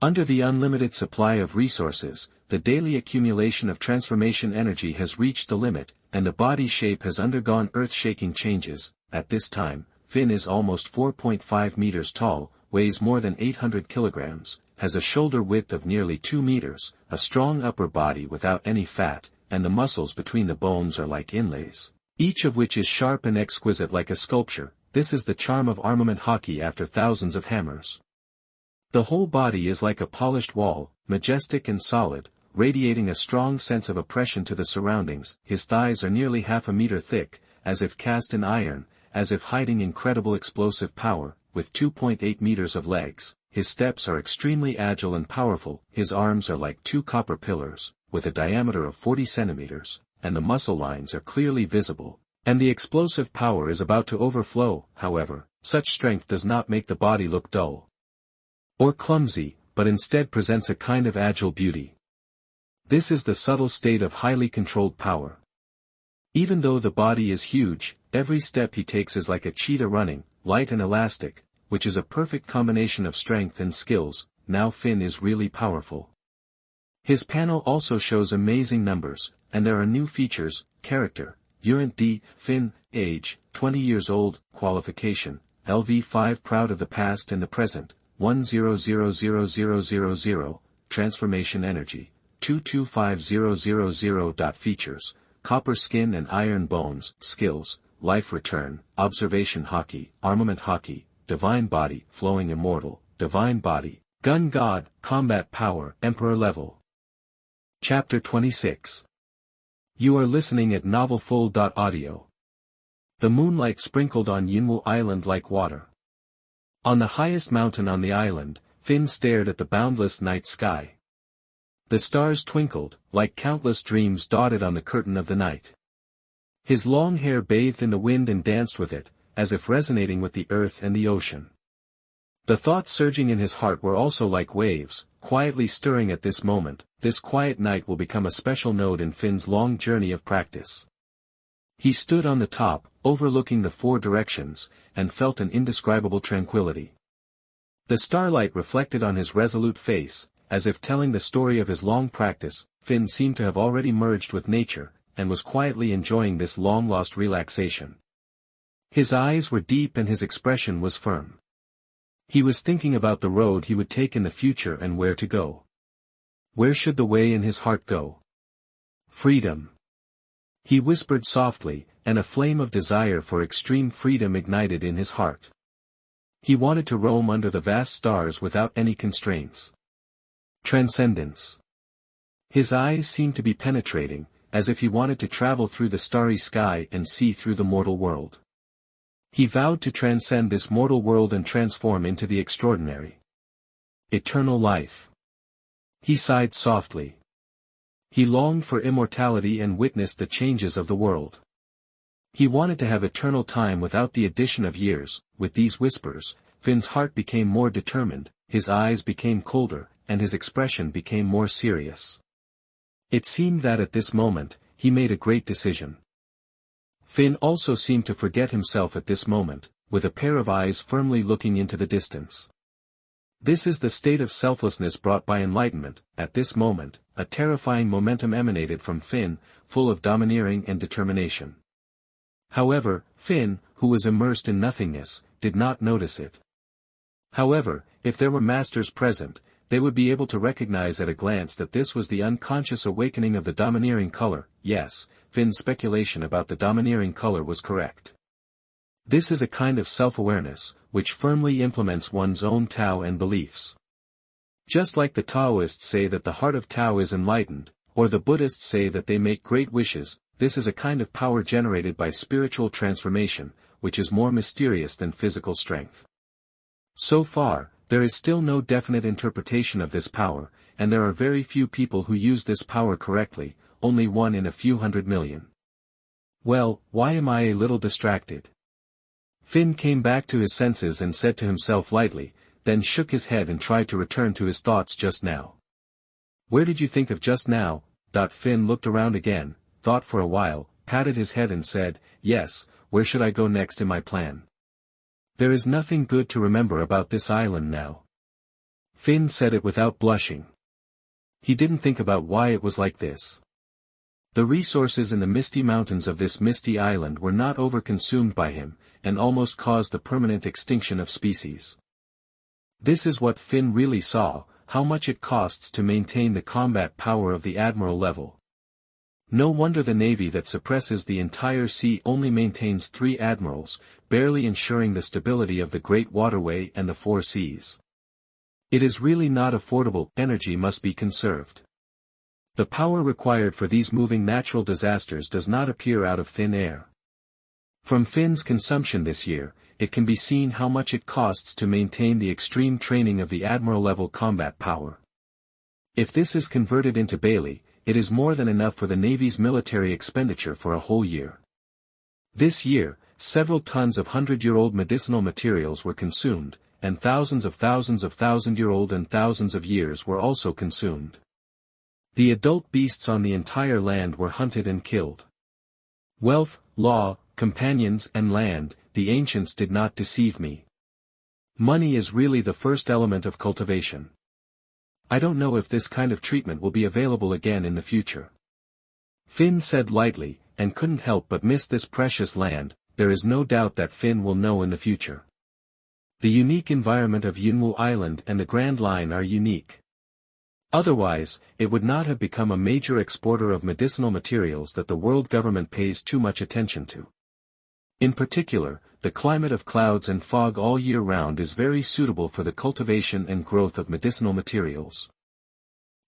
Under the unlimited supply of resources, the daily accumulation of transformation energy has reached the limit, and the body shape has undergone earth-shaking changes. At this time, Finn is almost 4.5 meters tall, weighs more than 800 kilograms, has a shoulder width of nearly 2 meters, a strong upper body without any fat, and the muscles between the bones are like inlays, each of which is sharp and exquisite like a sculpture. This is the charm of armament hockey after thousands of hammers. The whole body is like a polished wall, majestic and solid, radiating a strong sense of oppression to the surroundings. His thighs are nearly half a meter thick, as if cast in iron, as if hiding incredible explosive power. With 2.8 meters of legs, his steps are extremely agile and powerful. His arms are like 2 copper pillars, with a diameter of 40 centimeters, and the muscle lines are clearly visible, and the explosive power is about to overflow. However, such strength does not make the body look dull or clumsy, but instead presents a kind of agile beauty. This is the subtle state of highly controlled power. Even though the body is huge, every step he takes is like a cheetah running, light and elastic, which is a perfect combination of strength and skills. Now Finn is really powerful. His panel also shows amazing numbers, and there are new features. Character, Julent D, Finn, age, 20 years old, qualification, LV5 proud of the past and the present, 1000000, transformation energy, 225000. Features, copper skin and iron bones. Skills, life return, observation hockey, armament hockey, divine body, flowing immortal, divine body, gun god, combat power, emperor level. Chapter 26. You are listening at novelfull.audio. The moonlight sprinkled on Yunwu Island like water. On the highest mountain on the island, Finn stared at the boundless night sky. The stars twinkled, like countless dreams dotted on the curtain of the night. His long hair bathed in the wind and danced with it, as if resonating with the earth and the ocean. The thoughts surging in his heart were also like waves, quietly stirring at this moment. This quiet night will become a special node in Finn's long journey of practice. He stood on the top, overlooking the 4 directions, and felt an indescribable tranquility. The starlight reflected on his resolute face, as if telling the story of his long practice. Finn seemed to have already merged with nature, and was quietly enjoying this long-lost relaxation. His eyes were deep and his expression was firm. He was thinking about the road he would take in the future and where to go. Where should the way in his heart go? Freedom. He whispered softly, and a flame of desire for extreme freedom ignited in his heart. He wanted to roam under the vast stars without any constraints. Transcendence. His eyes seemed to be penetrating, as if he wanted to travel through the starry sky and see through the mortal world. He vowed to transcend this mortal world and transform into the extraordinary. Eternal life. He sighed softly. He longed for immortality and witnessed the changes of the world. He wanted to have eternal time without the addition of years. With these whispers, Finn's heart became more determined, his eyes became colder, and his expression became more serious. It seemed that at this moment, he made a great decision. Finn also seemed to forget himself at this moment, with a pair of eyes firmly looking into the distance. This is the state of selflessness brought by enlightenment. At this moment, a terrifying momentum emanated from Finn, full of domineering and determination. However, Finn, who was immersed in nothingness, did not notice it. However, if there were masters present, they would be able to recognize at a glance that this was the unconscious awakening of the domineering color. Yes, Finn's speculation about the domineering color was correct. This is a kind of self-awareness, which firmly implements one's own Tao and beliefs. Just like the Taoists say that the heart of Tao is enlightened, or the Buddhists say that they make great wishes, this is a kind of power generated by spiritual transformation, which is more mysterious than physical strength. So far, there is still no definite interpretation of this power, and there are very few people who use this power correctly, only 1 in a few hundred million. Well, why am I a little distracted? Finn came back to his senses and said to himself lightly, then shook his head and tried to return to his thoughts just now. Where did you think of just now? Finn looked around again, thought for a while, patted his head and said, yes, where should I go next in my plan? There is nothing good to remember about this island now. Finn said it without blushing. He didn't think about why it was like this. The resources in the misty mountains of this misty island were not overconsumed by him, and almost caused the permanent extinction of species. This is what Finn really saw, how much it costs to maintain the combat power of the admiral level. No wonder the navy that suppresses the entire sea only maintains 3 admirals, barely ensuring the stability of the Great Waterway and the 4 seas. It is really not affordable. Energy must be conserved. The power required for these moving natural disasters does not appear out of thin air. From Finn's consumption this year, it can be seen how much it costs to maintain the extreme training of the admiral-level combat power. If this is converted into Bailey, it is more than enough for the Navy's military expenditure for a whole year. This year, several tons of 100-year-old medicinal materials were consumed, and thousands of 1,000-year-old and thousands of years were also consumed. The adult beasts on the entire land were hunted and killed. Wealth, law, companions and land, the ancients did not deceive me. Money is really the first element of cultivation. I don't know if this kind of treatment will be available again in the future. Finn said lightly, and couldn't help but miss this precious land. There is no doubt that Finn will know in the future. The unique environment of Yunwu Island and the Grand Line are unique. Otherwise, it would not have become a major exporter of medicinal materials that the world government pays too much attention to. In particular, the climate of clouds and fog all year round is very suitable for the cultivation and growth of medicinal materials.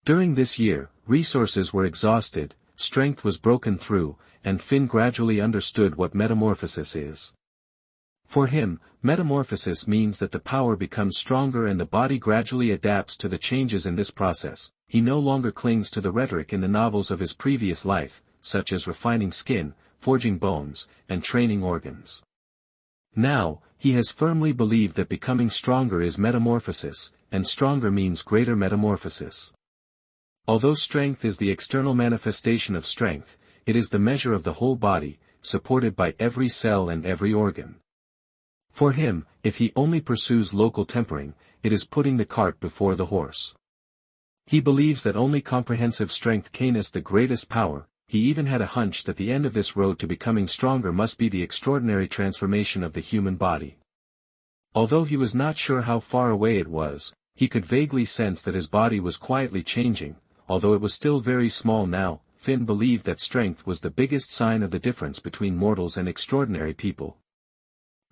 During this year, resources were exhausted, strength was broken through, and Finn gradually understood what metamorphosis is. For him, metamorphosis means that the power becomes stronger and the body gradually adapts to the changes in this process. He no longer clings to the rhetoric in the novels of his previous life, such as refining skin, forging bones, and training organs. Now, he has firmly believed that becoming stronger is metamorphosis, and stronger means greater metamorphosis. Although strength is the external manifestation of strength, it is the measure of the whole body, supported by every cell and every organ. For him, if he only pursues local tempering, it is putting the cart before the horse. He believes that only comprehensive strength gains the greatest power. He even had a hunch that the end of this road to becoming stronger must be the extraordinary transformation of the human body. Although he was not sure how far away it was, he could vaguely sense that his body was quietly changing. Although it was still very small now, Finn believed that strength was the biggest sign of the difference between mortals and extraordinary people.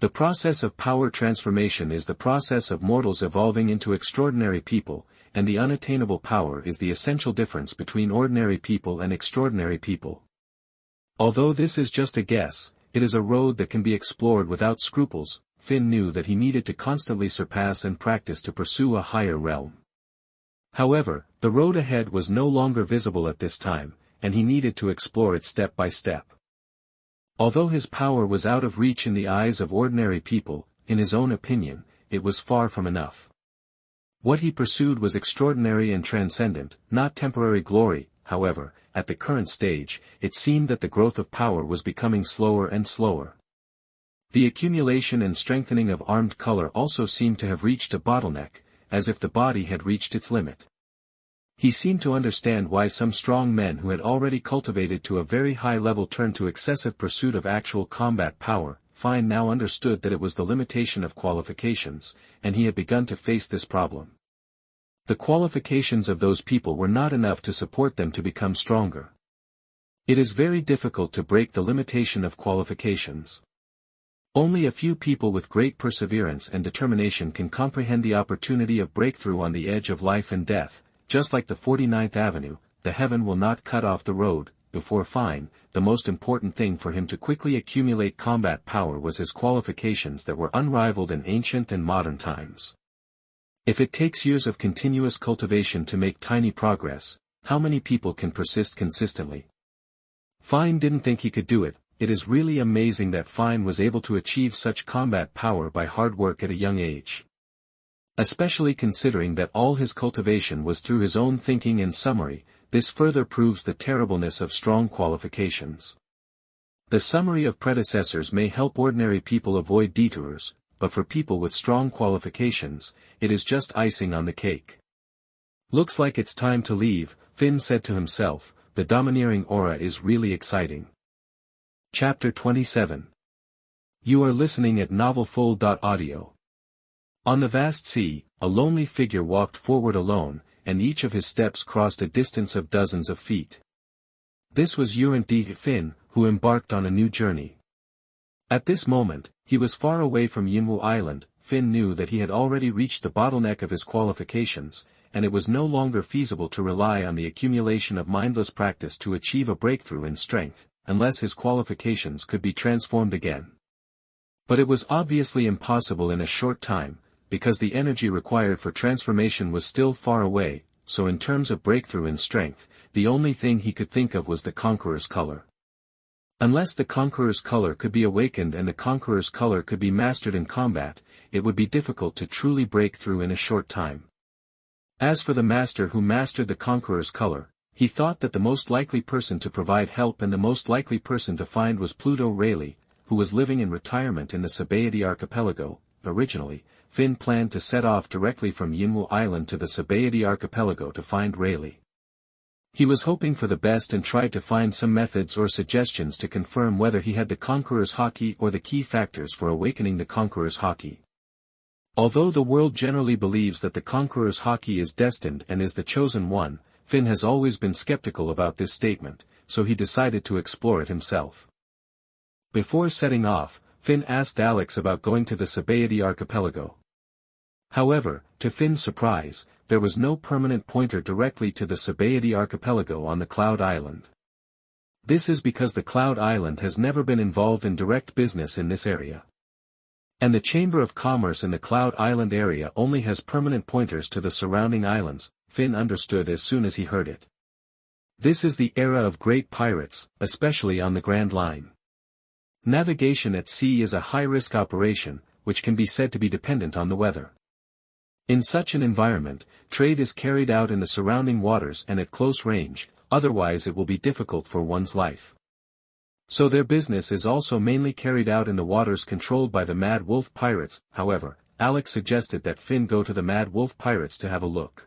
The process of power transformation is the process of mortals evolving into extraordinary people, and the unattainable power is the essential difference between ordinary people and extraordinary people. Although this is just a guess, it is a road that can be explored without scruples. Finn knew that he needed to constantly surpass and practice to pursue a higher realm. However, the road ahead was no longer visible at this time, and he needed to explore it step by step. Although his power was out of reach in the eyes of ordinary people, in his own opinion, it was far from enough. What he pursued was extraordinary and transcendent, not temporary glory. However, at the current stage, it seemed that the growth of power was becoming slower and slower. The accumulation and strengthening of armed color also seemed to have reached a bottleneck, as if the body had reached its limit. He seemed to understand why some strong men who had already cultivated to a very high level turned to excessive pursuit of actual combat power. Finn now understood that it was the limitation of qualifications, and he had begun to face this problem. The qualifications of those people were not enough to support them to become stronger. It is very difficult to break the limitation of qualifications. Only a few people with great perseverance and determination can comprehend the opportunity of breakthrough on the edge of life and death. Just like the 49th Avenue, the heaven will not cut off the road. Before Finn, the most important thing for him to quickly accumulate combat power was his qualifications that were unrivaled in ancient and modern times. If it takes years of continuous cultivation to make tiny progress, how many people can persist consistently? Finn didn't think he could do it. It is really amazing that Finn was able to achieve such combat power by hard work at a young age. Especially considering that all his cultivation was through his own thinking and summary, this further proves the terribleness of strong qualifications. The summary of predecessors may help ordinary people avoid detours, but for people with strong qualifications, it is just icing on the cake. Looks like it's time to leave, Finn said to himself. The domineering aura is really exciting. Chapter 27. You are listening at novelfull.audio. On the vast sea, a lonely figure walked forward alone, and each of his steps crossed a distance of dozens of feet. This was Julent D. Finn, who embarked on a new journey. At this moment, he was far away from Yinwu Island. Finn knew that he had already reached the bottleneck of his qualifications, and it was no longer feasible to rely on the accumulation of mindless practice to achieve a breakthrough in strength, unless his qualifications could be transformed again. But it was obviously impossible in a short time, because the energy required for transformation was still far away, so in terms of breakthrough in strength, the only thing he could think of was the Conqueror's color. Unless the Conqueror's color could be awakened and the Conqueror's color could be mastered in combat, it would be difficult to truly break through in a short time. As for the master who mastered the Conqueror's color, he thought that the most likely person to provide help and the most likely person to find was Pluto Rayleigh, who was living in retirement in the Sabaody archipelago. Originally, Finn planned to set off directly from Yinwu Island to the Sabaody archipelago to find Rayleigh. He was hoping for the best and tried to find some methods or suggestions to confirm whether he had the Conqueror's Haki or the key factors for awakening the Conqueror's Haki. Although the world generally believes that the Conqueror's Haki is destined and is the chosen one, Finn has always been skeptical about this statement, so he decided to explore it himself. Before setting off, Finn asked Alex about going to the Sabaody archipelago. However, to Finn's surprise, there was no permanent pointer directly to the Sabaody archipelago on the Cloud Island. This is because the Cloud Island has never been involved in direct business in this area. And the Chamber of Commerce in the Cloud Island area only has permanent pointers to the surrounding islands, Finn understood as soon as he heard it. This is the era of great pirates, especially on the Grand Line. Navigation at sea is a high-risk operation, which can be said to be dependent on the weather. In such an environment, trade is carried out in the surrounding waters and at close range, otherwise it will be difficult for one's life. So their business is also mainly carried out in the waters controlled by the Mad Wolf pirates. However, Alex suggested that Finn go to the Mad Wolf pirates to have a look.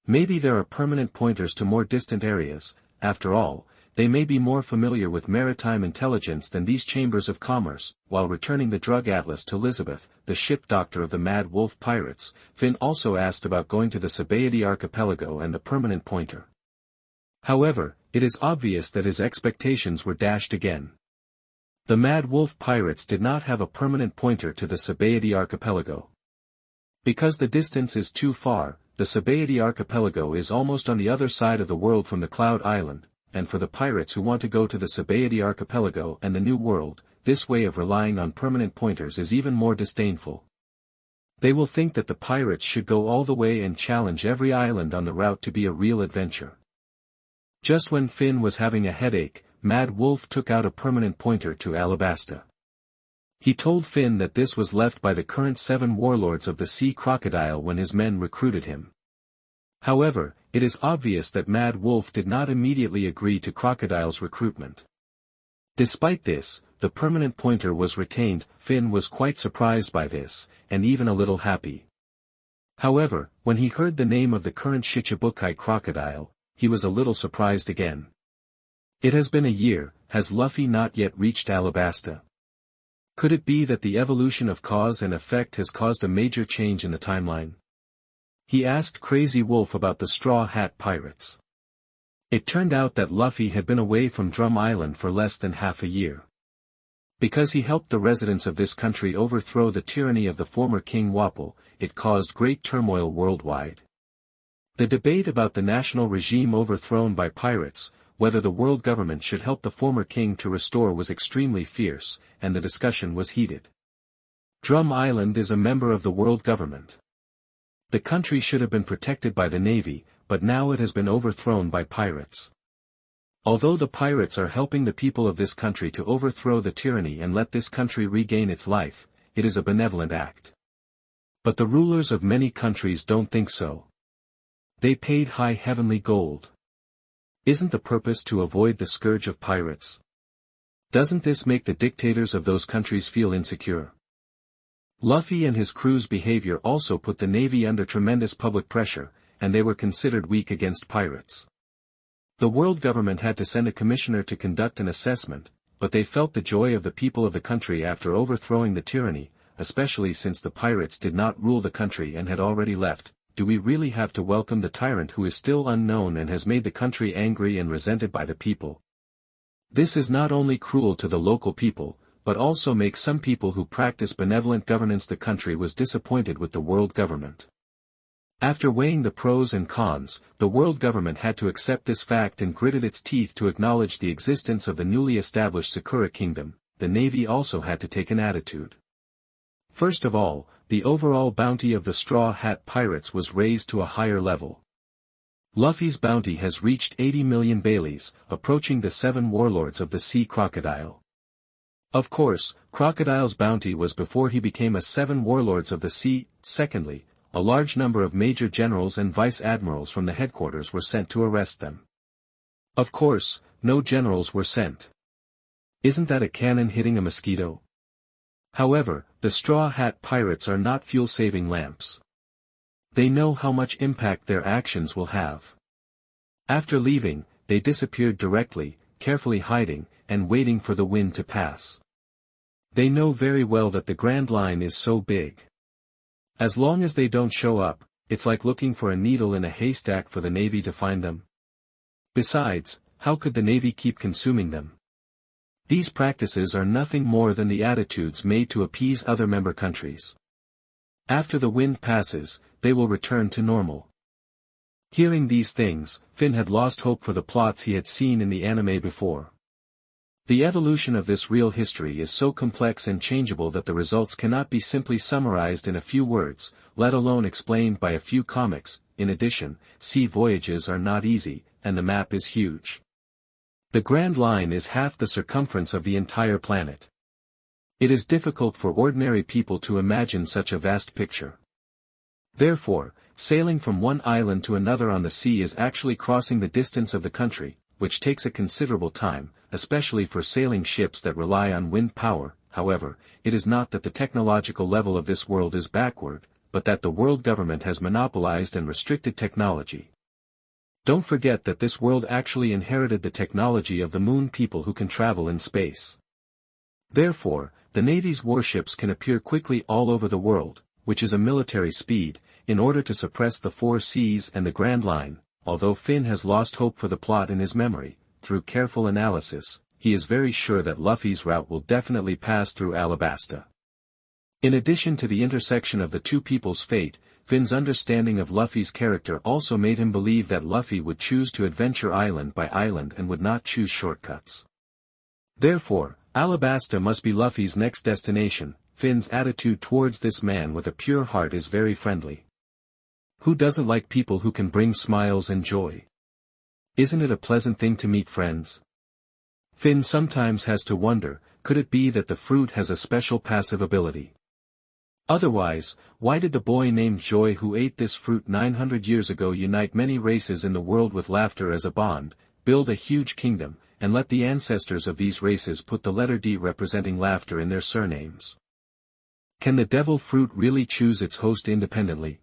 Maybe there are permanent pointers to more distant areas. After all, they may be more familiar with maritime intelligence than these chambers of commerce. While returning the drug atlas to Elizabeth, the ship doctor of the Mad Wolf pirates, Finn also asked about going to the Sabaody archipelago and the permanent pointer. However, it is obvious that his expectations were dashed again. The Mad Wolf pirates did not have a permanent pointer to the Sabaody archipelago. Because the distance is too far, the Sabaody archipelago is almost on the other side of the world from the Cloud Island, and for the pirates who want to go to the Sabaody archipelago and the New World, this way of relying on permanent pointers is even more disdainful. They will think that the pirates should go all the way and challenge every island on the route to be a real adventure. Just when Finn was having a headache, Mad Wolf took out a permanent pointer to Alabasta. He told Finn that this was left by the current 7 warlords of the Sea Crocodile when his men recruited him. However, it is obvious that Mad Wolf did not immediately agree to Crocodile's recruitment. Despite this, the permanent pointer was retained. Finn was quite surprised by this, and even a little happy. However, when he heard the name of the current Shichibukai crocodile, he was a little surprised again. It has been a year, has Luffy not yet reached Alabasta? Could it be that the evolution of cause and effect has caused a major change in the timeline? He asked Crazy Wolf about the Straw Hat Pirates. It turned out that Luffy had been away from Drum Island for less than half a year. Because he helped the residents of this country overthrow the tyranny of the former King Wapol, it caused great turmoil worldwide. The debate about the national regime overthrown by pirates, whether the world government should help the former king to restore, was extremely fierce, and the discussion was heated. Drum Island is a member of the world government. The country should have been protected by the navy, but now it has been overthrown by pirates. Although the pirates are helping the people of this country to overthrow the tyranny and let this country regain its life, it is a benevolent act. But the rulers of many countries don't think so. They paid high heavenly gold. Isn't the purpose to avoid the scourge of pirates? Doesn't this make the dictators of those countries feel insecure? Luffy and his crew's behavior also put the navy under tremendous public pressure, and they were considered weak against pirates. The world government had to send a commissioner to conduct an assessment, but they felt the joy of the people of the country after overthrowing the tyranny, especially since the pirates did not rule the country and had already left. Do we really have to welcome the tyrant who is still unknown and has made the country angry and resented by the people? This is not only cruel to the local people, but also makes some people who practice benevolent governance. The country was disappointed with the world government. After weighing the pros and cons, the world government had to accept this fact and gritted its teeth to acknowledge the existence of the newly established Sakura Kingdom. The Navy also had to take an attitude. First of all, the overall bounty of the Straw Hat Pirates was raised to a higher level. Luffy's bounty has reached 80 million Baileys, approaching the 7 warlords of the sea crocodile. Of course, Crocodile's bounty was before he became a 7 warlords of the sea. Secondly, a large number of major generals and vice-admirals from the headquarters were sent to arrest them. Of course, no generals were sent. Isn't that a cannon hitting a mosquito? However, the Straw Hat Pirates are not fuel-saving lamps. They know how much impact their actions will have. After leaving, they disappeared directly, carefully hiding, and waiting for the wind to pass. They know very well that the Grand Line is so big. As long as they don't show up, it's like looking for a needle in a haystack for the Navy to find them. Besides, how could the Navy keep consuming them? These practices are nothing more than the attitudes made to appease other member countries. After the wind passes, they will return to normal. Hearing these things, Finn had lost hope for the plots he had seen in the anime before. The evolution of this real history is so complex and changeable that the results cannot be simply summarized in a few words, let alone explained by a few comics. In addition, sea voyages are not easy, and the map is huge. The Grand Line is half the circumference of the entire planet. It is difficult for ordinary people to imagine such a vast picture. Therefore, sailing from one island to another on the sea is actually crossing the distance of the country, which takes a considerable time, especially for sailing ships that rely on wind power. However, it is not that the technological level of this world is backward, but that the world government has monopolized and restricted technology. Don't forget that this world actually inherited the technology of the moon people who can travel in space. Therefore, the Navy's warships can appear quickly all over the world, which is a military speed, in order to suppress the 4 seas and the Grand Line. Although Finn has lost hope for the plot in his memory, through careful analysis, he is very sure that Luffy's route will definitely pass through Alabasta. In addition to the intersection of the two people's fate, Finn's understanding of Luffy's character also made him believe that Luffy would choose to adventure island by island and would not choose shortcuts. Therefore, Alabasta must be Luffy's next destination. Finn's attitude towards this man with a pure heart is very friendly. Who doesn't like people who can bring smiles and joy? Isn't it a pleasant thing to meet friends? Finn sometimes has to wonder, could it be that the fruit has a special passive ability? Otherwise, why did the boy named Joy who ate this fruit 900 years ago unite many races in the world with laughter as a bond, build a huge kingdom, and let the ancestors of these races put the letter D representing laughter in their surnames? Can the devil fruit really choose its host independently?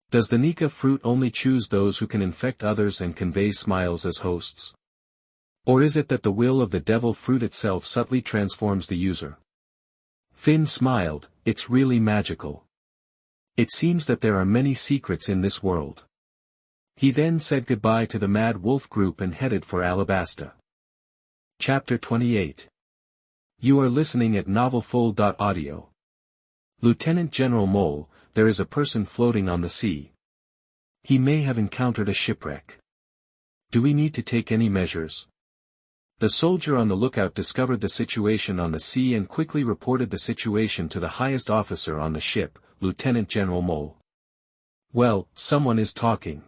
Does the Nika fruit only choose those who can infect others and convey smiles as hosts? Or is it that the will of the devil fruit itself subtly transforms the user? Finn smiled. It's really magical. It seems that there are many secrets in this world. He then said goodbye to the Mad Wolf group and headed for Alabasta. Chapter 28. You are listening at novelfull.audio. Lieutenant General Mole, there is a person floating on the sea. He may have encountered a shipwreck. Do we need to take any measures? The soldier on the lookout discovered the situation on the sea and quickly reported the situation to the highest officer on the ship, Lieutenant General Mole. Well, someone is talking.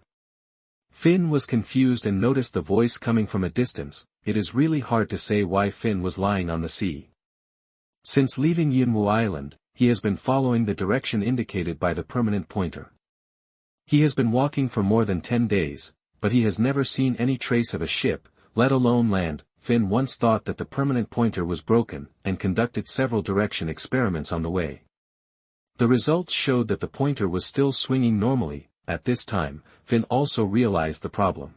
Finn was confused and noticed the voice coming from a distance. It is really hard to say why Finn was lying on the sea. Since leaving Yunwu Island, he has been following the direction indicated by the permanent pointer. He has been walking for more than 10 days, but he has never seen any trace of a ship, let alone land. Finn once thought that the permanent pointer was broken, and conducted several direction experiments on the way. The results showed that the pointer was still swinging normally. At this time, Finn also realized the problem.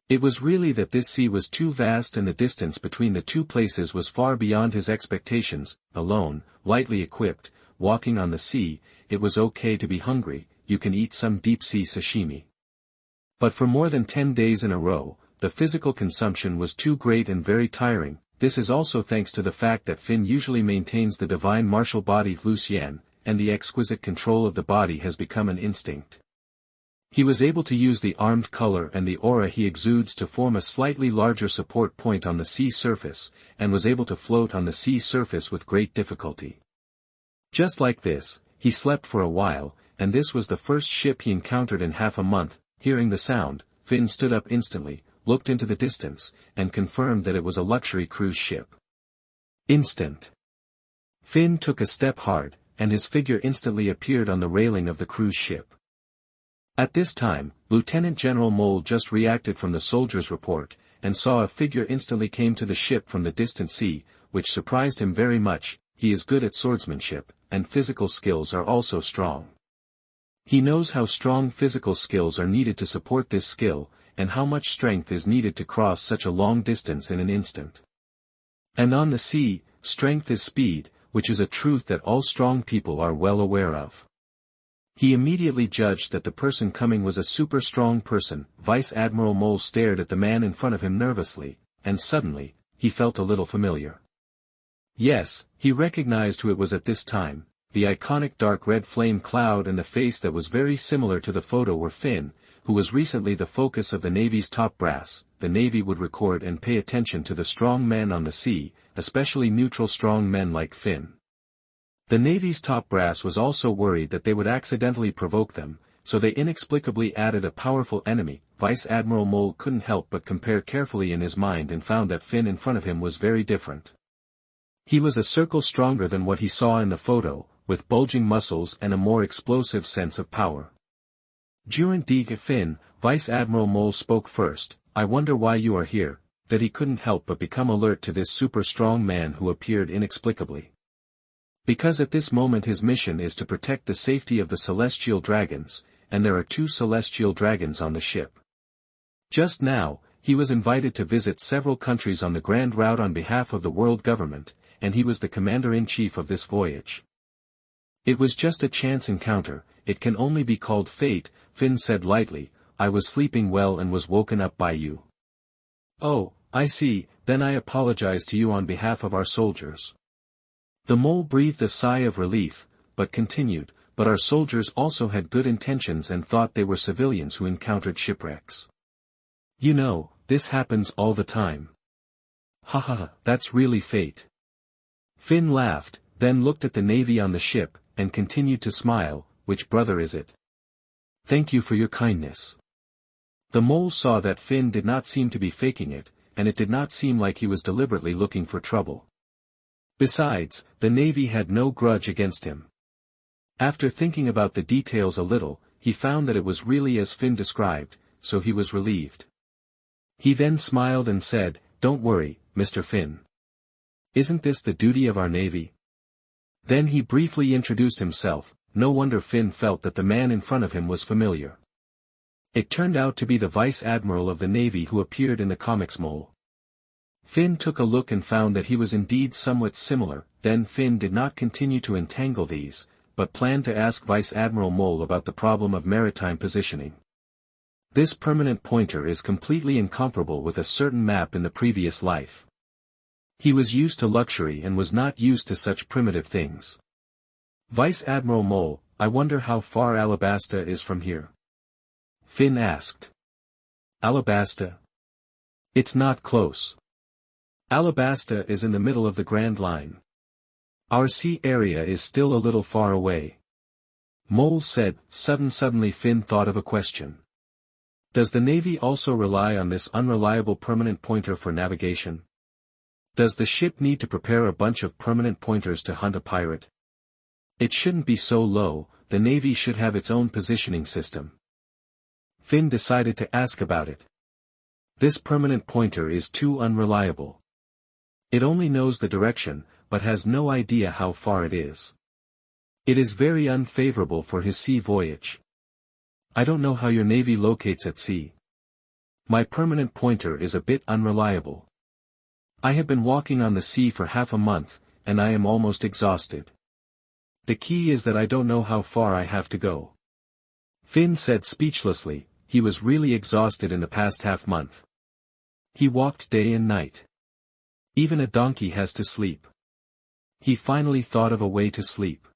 It was really that this sea was too vast and the distance between the two places was far beyond his expectations. Alone, lightly equipped, walking on the sea, it was okay to be hungry, you can eat some deep-sea sashimi. But for more than 10 days in a row, the physical consumption was too great and very tiring. This is also thanks to the fact that Finn usually maintains the divine martial body Lucien, and the exquisite control of the body has become an instinct. He was able to use the armed color and the aura he exudes to form a slightly larger support point on the sea surface, and was able to float on the sea surface with great difficulty. Just like this, he slept for a while, and this was the first ship he encountered in half a month. Hearing the sound, Finn stood up instantly, looked into the distance, and confirmed that it was a luxury cruise ship. Instant. Finn took a step hard, and his figure instantly appeared on the railing of the cruise ship. At this time, Lieutenant General Mole just reacted from the soldier's report, and saw a figure instantly came to the ship from the distant sea, which surprised him very much. He is good at swordsmanship, and physical skills are also strong. He knows how strong physical skills are needed to support this skill, and how much strength is needed to cross such a long distance in an instant. And on the sea, strength is speed, which is a truth that all strong people are well aware of. He immediately judged that the person coming was a super strong person. Vice Admiral Mole stared at the man in front of him nervously, and suddenly, he felt a little familiar. Yes, he recognized who it was at this time. The iconic dark red flame cloud and the face that was very similar to the photo were Finn, who was recently the focus of the Navy's top brass. The Navy would record and pay attention to the strong men on the sea, especially neutral strong men like Finn. The Navy's top brass was also worried that they would accidentally provoke them, so they inexplicably added a powerful enemy. Vice Admiral Mole couldn't help but compare carefully in his mind and found that Finn in front of him was very different. He was a circle stronger than what he saw in the photo, with bulging muscles and a more explosive sense of power. Julent D. Finn, Vice Admiral Mole spoke first. I wonder why you are here. That he couldn't help but become alert to this super strong man who appeared inexplicably. Because at this moment his mission is to protect the safety of the celestial dragons, and there are 2 celestial dragons on the ship. Just now, he was invited to visit several countries on the grand route on behalf of the world government, and he was the commander-in-chief of this voyage. It was just a chance encounter, it can only be called fate, Finn said lightly. I was sleeping well and was woken up by you. Oh, I see, then I apologize to you on behalf of our soldiers. The mole breathed a sigh of relief, but continued, but our soldiers also had good intentions and thought they were civilians who encountered shipwrecks. You know, this happens all the time. Haha, that's really fate. Finn laughed, then looked at the Navy on the ship, and continued to smile. Which brother is it? Thank you for your kindness. The mole saw that Finn did not seem to be faking it, and it did not seem like he was deliberately looking for trouble. Besides, the Navy had no grudge against him. After thinking about the details a little, he found that it was really as Finn described, so he was relieved. He then smiled and said, Don't worry, Mr. Finn. Isn't this the duty of our Navy? Then he briefly introduced himself. No wonder Finn felt that the man in front of him was familiar. It turned out to be the Vice Admiral of the Navy who appeared in the comics Mole. Finn took a look and found that he was indeed somewhat similar. Then Finn did not continue to entangle these, but planned to ask Vice Admiral Mole about the problem of maritime positioning. This permanent pointer is completely incomparable with a certain map in the previous life. He was used to luxury and was not used to such primitive things. Vice Admiral Mole, I wonder how far Alabasta is from here. Finn asked. Alabasta? It's not close. Alabasta is in the middle of the Grand Line. Our sea area is still a little far away. Mole said. Suddenly Finn thought of a question. Does the Navy also rely on this unreliable permanent pointer for navigation? Does the ship need to prepare a bunch of permanent pointers to hunt a pirate? It shouldn't be so low, the Navy should have its own positioning system. Finn decided to ask about it. This permanent pointer is too unreliable. It only knows the direction, but has no idea how far it is. It is very unfavorable for his sea voyage. I don't know how your Navy locates at sea. My permanent pointer is a bit unreliable. I have been walking on the sea for half a month, and I am almost exhausted. The key is that I don't know how far I have to go. Finn said speechlessly. He was really exhausted in the past half-month. He walked day and night. Even a donkey has to sleep. He finally thought of a way to sleep.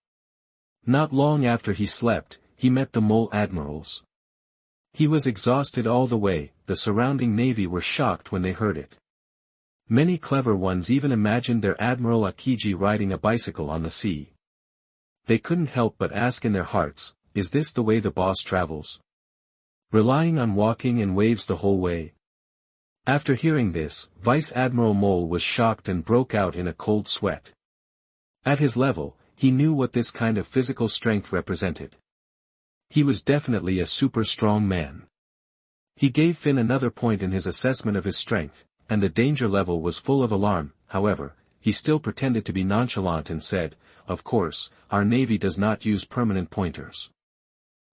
Not long after he slept, he met the mole admirals. He was exhausted all the way. The surrounding navy were shocked when they heard it. Many clever ones even imagined their Admiral Akiji riding a bicycle on the sea. They couldn't help but ask in their hearts, is this the way the boss travels? Relying on walking and waves the whole way? After hearing this, Vice Admiral Mole was shocked and broke out in a cold sweat. At his level, he knew what this kind of physical strength represented. He was definitely a super strong man. He gave Finn another point in his assessment of his strength, and the danger level was full of alarm. However, he still pretended to be nonchalant and said, "Of course, our navy does not use permanent pointers.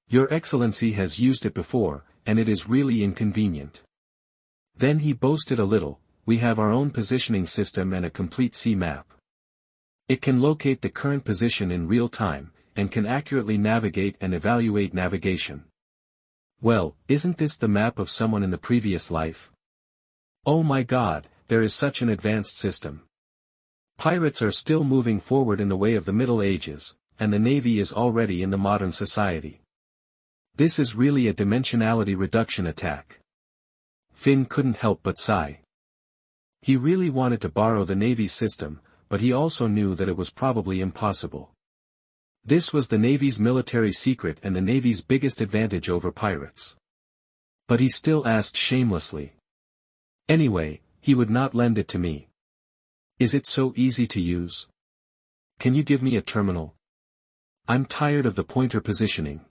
Your Excellency has used it before, and it is really inconvenient." Then he boasted a little, "We have our own positioning system and a complete sea map. It can locate the current position in real time, and can accurately navigate and evaluate navigation." Well, isn't this the map of someone in the previous life? Oh my God, there is such an advanced system. Pirates are still moving forward in the way of the Middle Ages, and the Navy is already in the modern society. This is really a dimensionality reduction attack. Finn couldn't help but sigh. He really wanted to borrow the Navy's system, but he also knew that it was probably impossible. This was the Navy's military secret and the Navy's biggest advantage over pirates. But he still asked shamelessly. Anyway, he would not lend it to me. Is it so easy to use? Can you give me a terminal? I'm tired of the pointer positioning.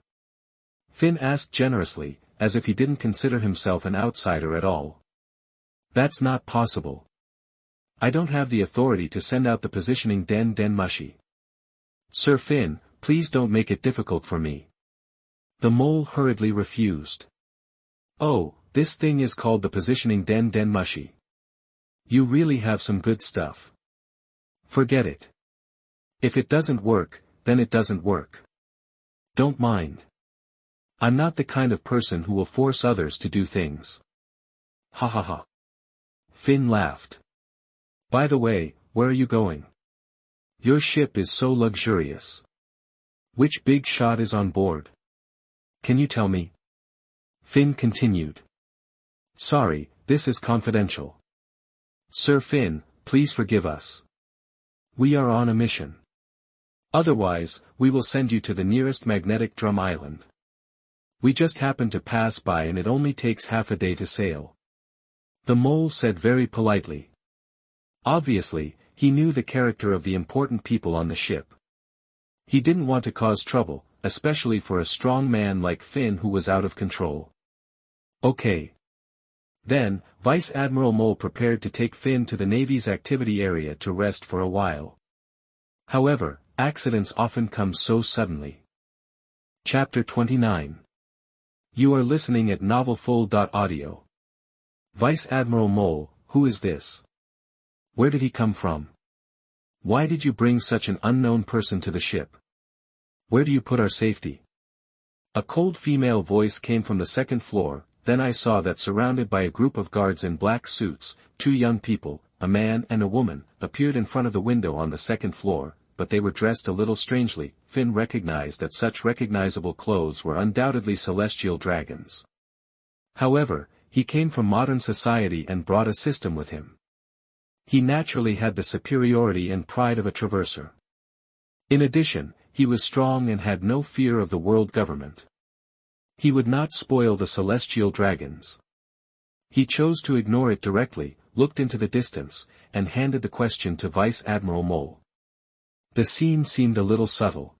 Finn asked generously, as if he didn't consider himself an outsider at all. That's not possible. I don't have the authority to send out the positioning den mushi. Sir Finn, please don't make it difficult for me. The mole hurriedly refused. Oh, this thing is called the positioning den mushi. You really have some good stuff. Forget it. If it doesn't work, then it doesn't work. Don't mind. I'm not the kind of person who will force others to do things. Ha ha ha. Finn laughed. By the way, where are you going? Your ship is so luxurious. Which big shot is on board? Can you tell me? Finn continued. Sorry, this is confidential. Sir Finn, please forgive us. We are on a mission. Otherwise, we will send you to the nearest magnetic drum island. We just happened to pass by and it only takes half a day to sail. The mole said very politely. Obviously, he knew the character of the important people on the ship. He didn't want to cause trouble, especially for a strong man like Finn who was out of control. Okay. Then, Vice Admiral Mole prepared to take Finn to the Navy's activity area to rest for a while. However, accidents often come so suddenly. Chapter 29. You are listening at novelfull.audio. Vice Admiral Mole, who is this? Where did he come from? Why did you bring such an unknown person to the ship? Where do you put our safety? A cold female voice came from the second floor. Then I saw that surrounded by a group of guards in black suits, two young people, a man and a woman, appeared in front of the window on the second floor, but they were dressed a little strangely. Finn recognized that such recognizable clothes were undoubtedly celestial dragons. However, he came from modern society and brought a system with him. He naturally had the superiority and pride of a traverser. In addition, he was strong and had no fear of the world government. He would not spoil the celestial dragons. He chose to ignore it directly, looked into the distance, and handed the question to Vice Admiral Mole. The scene seemed a little subtle.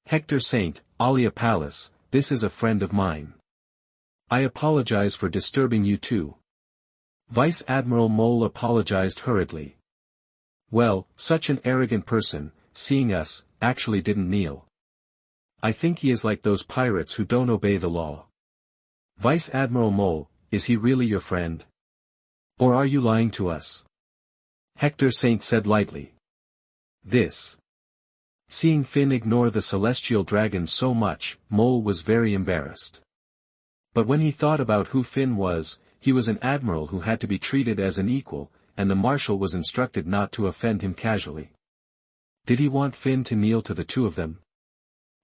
Hector Saint, Alia Palace, this is a friend of mine. I apologize for disturbing you too. Vice Admiral Mole apologized hurriedly. Well, such an arrogant person, seeing us, actually didn't kneel. I think he is like those pirates who don't obey the law. Vice Admiral Mole, is he really your friend? Or are you lying to us? Hector Saint said lightly. This. Seeing Finn ignore the celestial dragon so much, Mole was very embarrassed. But when he thought about who Finn was, he was an admiral who had to be treated as an equal, and the marshal was instructed not to offend him casually. Did he want Finn to kneel to the two of them?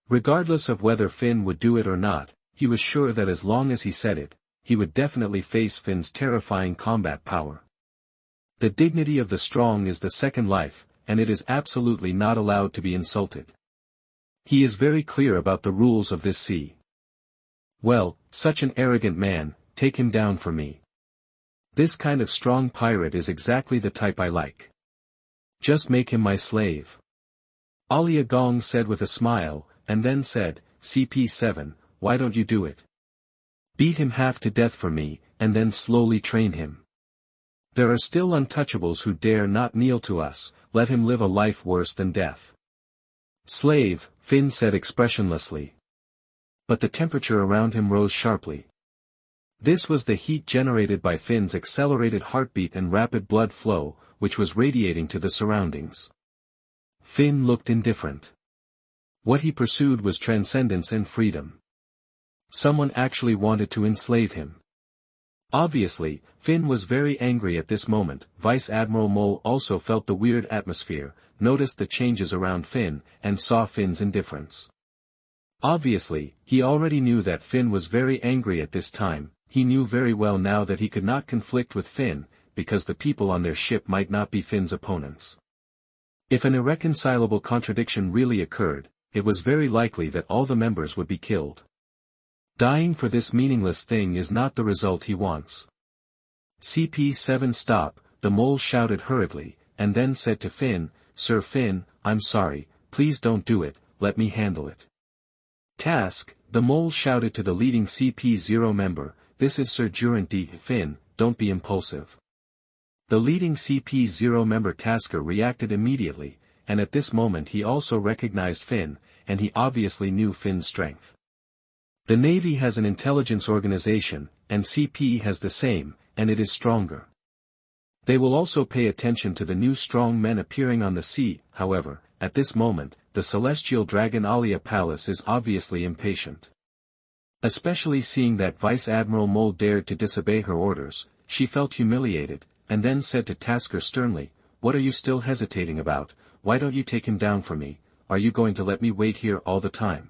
Regardless of whether Finn would do it or not, he was sure that as long as he said it, he would definitely face Finn's terrifying combat power. The dignity of the strong is the second life, and it is absolutely not allowed to be insulted. He is very clear about the rules of this sea. Well, such an arrogant man, take him down for me. This kind of strong pirate is exactly the type I like. Just make him my slave. Alia Gong said with a smile, and then said, CP7, why don't you do it? Beat him half to death for me, and then slowly train him. There are still untouchables who dare not kneel to us, let him live a life worse than death. Slave, Finn said expressionlessly. But the temperature around him rose sharply. This was the heat generated by Finn's accelerated heartbeat and rapid blood flow, which was radiating to the surroundings. Finn looked indifferent. What he pursued was transcendence and freedom. Someone actually wanted to enslave him. Obviously, Finn was very angry at this moment. Vice Admiral Mole also felt the weird atmosphere, noticed the changes around Finn, and saw Finn's indifference. Obviously, he already knew that Finn was very angry at this time. He knew very well now that he could not conflict with Finn, because the people on their ship might not be Finn's opponents. If an irreconcilable contradiction really occurred, it was very likely that all the members would be killed. Dying for this meaningless thing is not the result he wants. CP7 stop, the mole shouted hurriedly, and then said to Finn, Sir Finn, I'm sorry, please don't do it, let me handle it. Task, the mole shouted to the leading CP0 member, this is Sir Julent D. Finn, don't be impulsive. The leading CP0 member Tasker reacted immediately, and at this moment he also recognized Finn, and he obviously knew Finn's strength. The Navy has an intelligence organization, and CP has the same, and it is stronger. They will also pay attention to the new strong men appearing on the sea. However, at this moment, the celestial dragon Alia Palace is obviously impatient. Especially seeing that Vice Admiral Mole dared to disobey her orders, she felt humiliated, and then said to Tasker sternly, what are you still hesitating about? Why don't you take him down for me? Are you going to let me wait here all the time?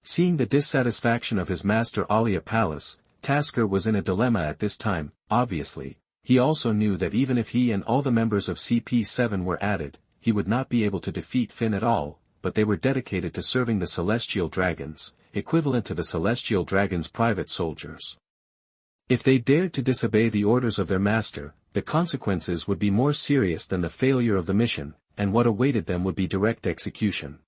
Seeing the dissatisfaction of his master Alia Palace, Tasker was in a dilemma at this time. Obviously, he also knew that even if he and all the members of CP7 were added, he would not be able to defeat Finn at all, but they were dedicated to serving the celestial dragons, equivalent to the celestial dragons' private soldiers. If they dared to disobey the orders of their master, the consequences would be more serious than the failure of the mission, and what awaited them would be direct execution.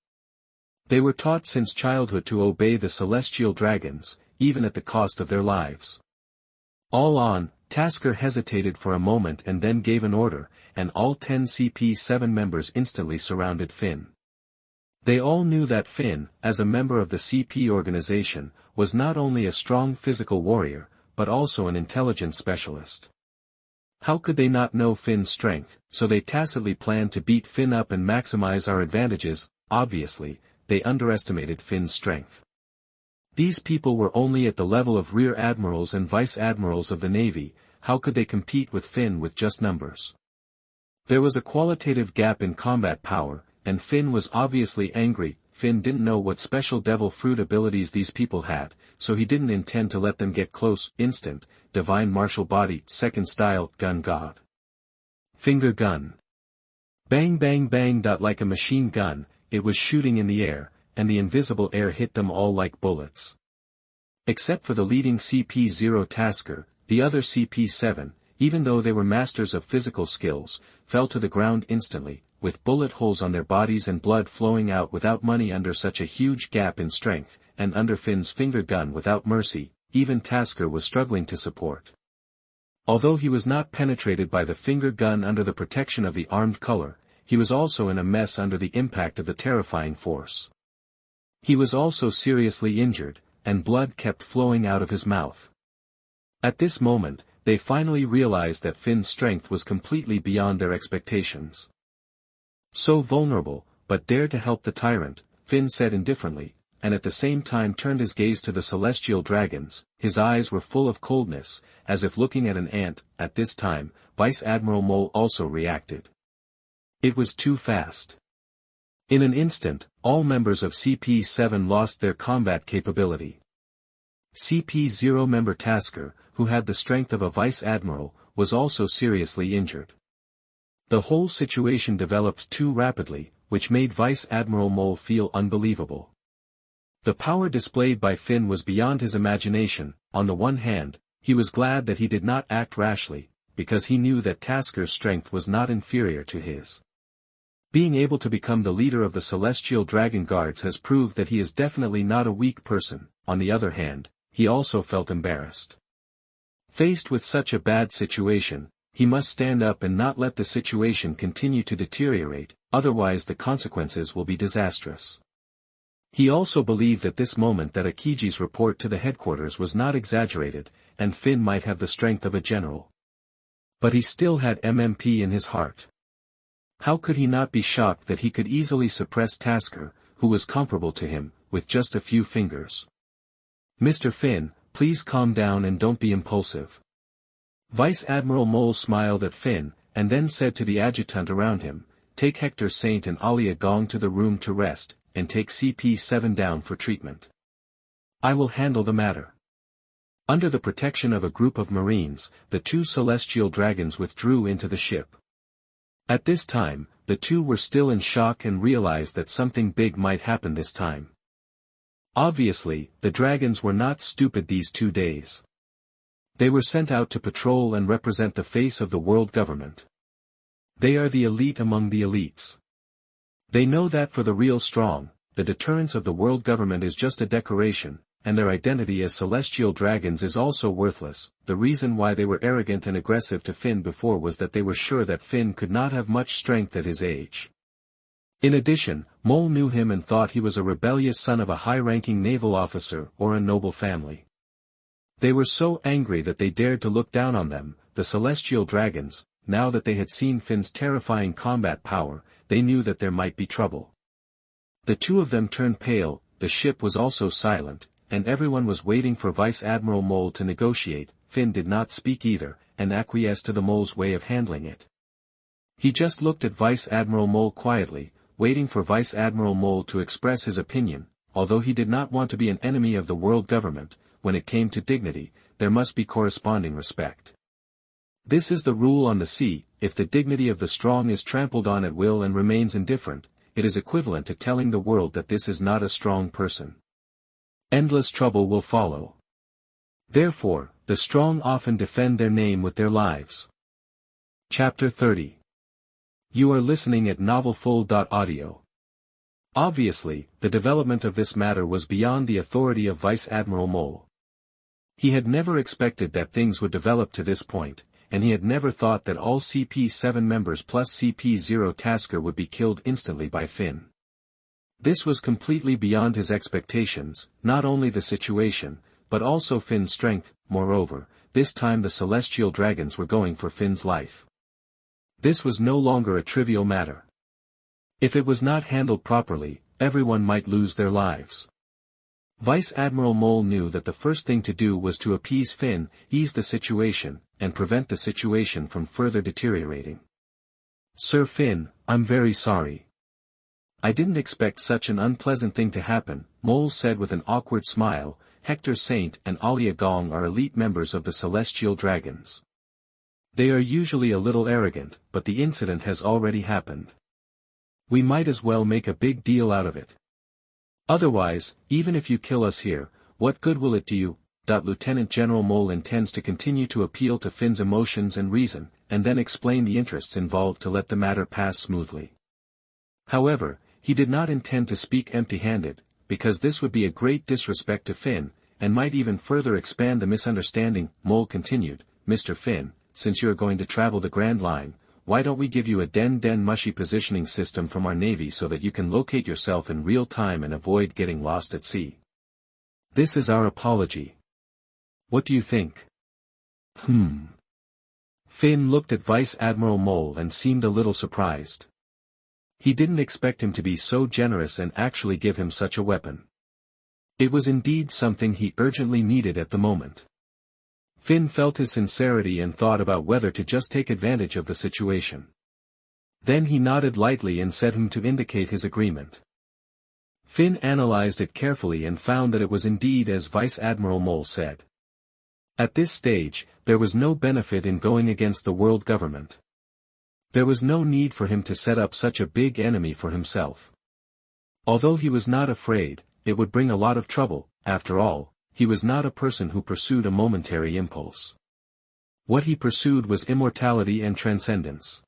They were taught since childhood to obey the celestial dragons, even at the cost of their lives. All on, Tasker hesitated for a moment and then gave an order, and all 10 CP7 members instantly surrounded Finn. They all knew that Finn, as a member of the CP organization, was not only a strong physical warrior, but also an intelligence specialist. How could they not know Finn's strength? So they tacitly planned to beat Finn up and maximize our advantages. Obviously, they underestimated Finn's strength. These people were only at the level of rear admirals and vice admirals of the Navy. How could they compete with Finn with just numbers? There was a qualitative gap in combat power, and Finn was obviously angry. Finn didn't know what special devil fruit abilities these people had, so he didn't intend to let them get close. Instant, divine martial body, second style, gun god. Finger gun. Bang bang bang. Like a machine gun, it was shooting in the air, and the invisible air hit them all like bullets. Except for the leading CP0 Tasker, the other CP7, even though they were masters of physical skills, fell to the ground instantly, with bullet holes on their bodies and blood flowing out without money. Under such a huge gap in strength, and under Finn's finger gun without mercy, even Tasker was struggling to support. Although he was not penetrated by the finger gun under the protection of the armed color, he was also in a mess under the impact of the terrifying force. He was also seriously injured, and blood kept flowing out of his mouth. At this moment, they finally realized that Finn's strength was completely beyond their expectations. So vulnerable, but dared to help the tyrant, Finn said indifferently, and at the same time turned his gaze to the celestial dragons. His eyes were full of coldness, as if looking at an ant. At this time, Vice Admiral Mole also reacted. It was too fast. In an instant, all members of CP-7 lost their combat capability. CP-0 member Tasker, who had the strength of a vice admiral, was also seriously injured. The whole situation developed too rapidly, which made Vice Admiral Mole feel unbelievable. The power displayed by Finn was beyond his imagination. On the one hand, he was glad that he did not act rashly, because he knew that Tasker's strength was not inferior to his. Being able to become the leader of the Celestial Dragon Guards has proved that he is definitely not a weak person. On the other hand, he also felt embarrassed. Faced with such a bad situation, he must stand up and not let the situation continue to deteriorate, otherwise the consequences will be disastrous. He also believed at this moment that Akiji's report to the headquarters was not exaggerated, and Finn might have the strength of a general. But he still had MMP in his heart. How could he not be shocked that he could easily suppress Tasker, who was comparable to him, with just a few fingers? "Mr. Finn, please calm down and don't be impulsive." Vice Admiral Mole smiled at Finn, and then said to the adjutant around him, "Take Hector Saint and Alia Gong to the room to rest, and take CP-7 down for treatment. I will handle the matter." Under the protection of a group of Marines, the two celestial dragons withdrew into the ship. At this time, the two were still in shock and realized that something big might happen this time. Obviously, the dragons were not stupid these 2 days. They were sent out to patrol and represent the face of the world government. They are the elite among the elites. They know that for the real strong, the deterrence of the world government is just a decoration, and their identity as celestial dragons is also worthless. The reason why they were arrogant and aggressive to Finn before was that they were sure that Finn could not have much strength at his age. In addition, Mole knew him and thought he was a rebellious son of a high-ranking naval officer or a noble family. They were so angry that they dared to look down on them, the celestial dragons. Now that they had seen Finn's terrifying combat power, they knew that there might be trouble. The two of them turned pale, the ship was also silent, and everyone was waiting for Vice Admiral Mole to negotiate. Finn did not speak either, and acquiesced to the Mole's way of handling it. He just looked at Vice Admiral Mole quietly, waiting for Vice Admiral Mole to express his opinion. Although he did not want to be an enemy of the world government, when it came to dignity, there must be corresponding respect. This is the rule on the sea: if the dignity of the strong is trampled on at will and remains indifferent, it is equivalent to telling the world that this is not a strong person. Endless trouble will follow. Therefore, the strong often defend their name with their lives. Chapter 30. You are listening at novelfull.audio. Obviously, the development of this matter was beyond the authority of Vice Admiral Mole. He had never expected that things would develop to this point, and he had never thought that all CP-7 members plus CP-0 Tasker would be killed instantly by Finn. This was completely beyond his expectations, not only the situation, but also Finn's strength. Moreover, this time the celestial dragons were going for Finn's life. This was no longer a trivial matter. If it was not handled properly, everyone might lose their lives. Vice Admiral Mole knew that the first thing to do was to appease Finn, ease the situation, and prevent the situation from further deteriorating. "Sir Finn, I'm very sorry. I didn't expect such an unpleasant thing to happen," Mole said with an awkward smile. "Hector Saint and Alia Gong are elite members of the Celestial Dragons. They are usually a little arrogant, but the incident has already happened. We might as well make a big deal out of it. Otherwise, even if you kill us here, what good will it do you?" Lieutenant General Mole intends to continue to appeal to Finn's emotions and reason, and then explain the interests involved to let the matter pass smoothly. However, he did not intend to speak empty-handed, because this would be a great disrespect to Finn, and might even further expand the misunderstanding. Mole continued, "Mr. Finn, since you are going to travel the Grand Line, why don't we give you a Den Mushy positioning system from our Navy so that you can locate yourself in real time and avoid getting lost at sea? This is our apology. What do you think?" Finn looked at Vice Admiral Mole and seemed a little surprised. He didn't expect him to be so generous and actually give him such a weapon. It was indeed something he urgently needed at the moment. Finn felt his sincerity and thought about whether to just take advantage of the situation. Then he nodded lightly and said to indicate his agreement. Finn analyzed it carefully and found that it was indeed as Vice Admiral Mole said. At this stage, there was no benefit in going against the world government. There was no need for him to set up such a big enemy for himself. Although he was not afraid, it would bring a lot of trouble. After all, he was not a person who pursued a momentary impulse. What he pursued was immortality and transcendence.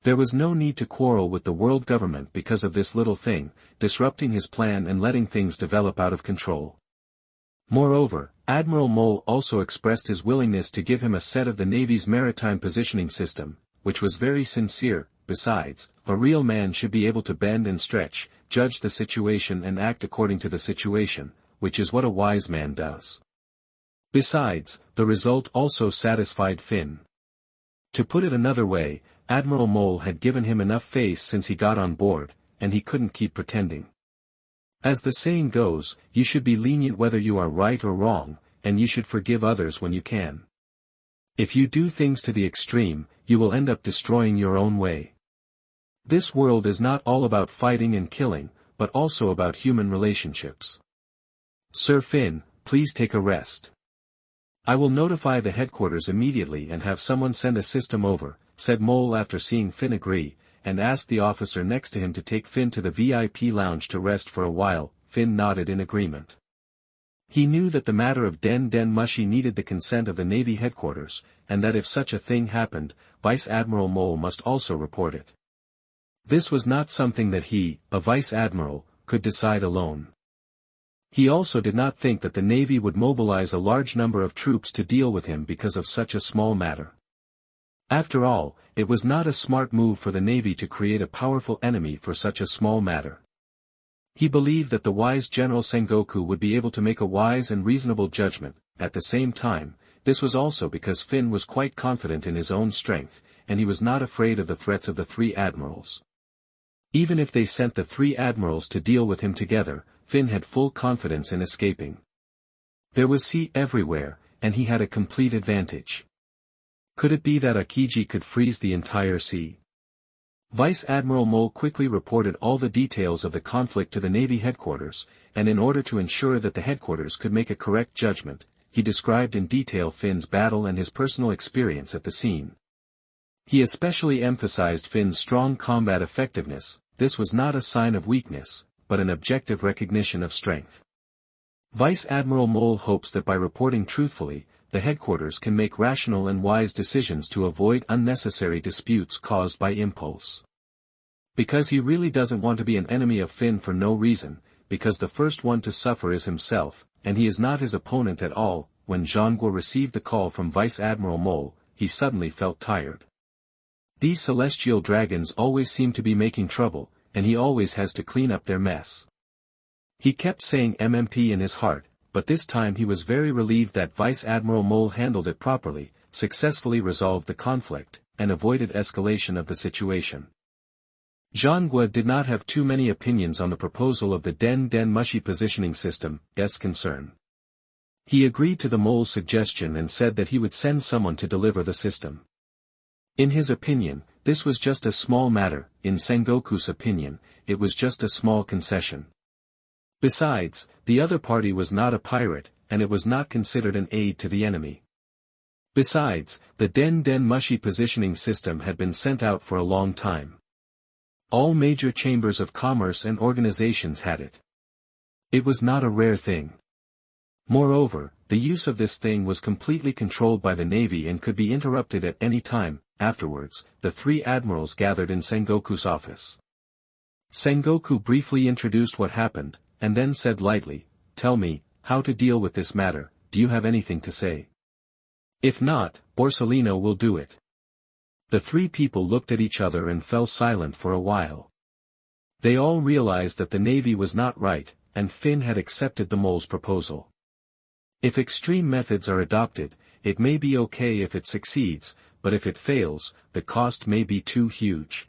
There was no need to quarrel with the world government because of this little thing, disrupting his plan and letting things develop out of control. Moreover, Admiral Mole also expressed his willingness to give him a set of the Navy's maritime positioning system, which was very sincere. Besides, a real man should be able to bend and stretch, judge the situation and act according to the situation, which is what a wise man does. Besides, the result also satisfied Finn. To put it another way, Admiral Mole had given him enough face since he got on board, and he couldn't keep pretending. As the saying goes, you should be lenient whether you are right or wrong, and you should forgive others when you can. If you do things to the extreme, you will end up destroying your own way. This world is not all about fighting and killing, but also about human relationships. Sir Finn, please take a rest. I will notify the headquarters immediately and have someone send a system over, said Mole after seeing Finn agree, and asked the officer next to him to take Finn to the VIP lounge to rest for a while. Finn nodded in agreement. He knew that the matter of Den Mushy needed the consent of the Navy headquarters, and that if such a thing happened, Vice Admiral Mole must also report it. This was not something that he, a Vice Admiral, could decide alone. He also did not think that the Navy would mobilize a large number of troops to deal with him because of such a small matter. After all, it was not a smart move for the Navy to create a powerful enemy for such a small matter. He believed that the wise General Sengoku would be able to make a wise and reasonable judgment. At the same time, this was also because Finn was quite confident in his own strength, and he was not afraid of the threats of the three admirals. Even if they sent the three admirals to deal with him together, Finn had full confidence in escaping. There was sea everywhere, and he had a complete advantage. Could it be that Akiji could freeze the entire sea? Vice Admiral Mole quickly reported all the details of the conflict to the Navy headquarters, and in order to ensure that the headquarters could make a correct judgment, he described in detail Finn's battle and his personal experience at the scene. He especially emphasized Finn's strong combat effectiveness. This was not a sign of weakness, but an objective recognition of strength. Vice Admiral Mole hopes that by reporting truthfully, the headquarters can make rational and wise decisions to avoid unnecessary disputes caused by impulse. Because he really doesn't want to be an enemy of Finn for no reason, because the first one to suffer is himself, and he is not his opponent at all. When Zhangguo received the call from Vice Admiral Mole, he suddenly felt tired. These celestial dragons always seem to be making trouble, and he always has to clean up their mess. He kept saying MMP in his heart, but this time he was very relieved that Vice Admiral Mole handled it properly, successfully resolved the conflict, and avoided escalation of the situation. Zhangguo did not have too many opinions on the proposal of the Den Mushy positioning system, concern. He agreed to the Mole's suggestion and said that he would send someone to deliver the system. In his opinion, this was just a small matter. In Sengoku's opinion, it was just a small concession. Besides, the other party was not a pirate, and it was not considered an aid to the enemy. Besides, the Den Mushy positioning system had been sent out for a long time. All major chambers of commerce and organizations had it. It was not a rare thing. Moreover, the use of this thing was completely controlled by the Navy and could be interrupted at any time. Afterwards, the three admirals gathered in Sengoku's office. Sengoku briefly introduced what happened, and then said lightly, "Tell me, how to deal with this matter. Do you have anything to say? If not, Borsellino will do it." The three people looked at each other and fell silent for a while. They all realized that the Navy was not right, and Finn had accepted the Mole's proposal. If extreme methods are adopted, it may be okay if it succeeds, but if it fails, the cost may be too huge.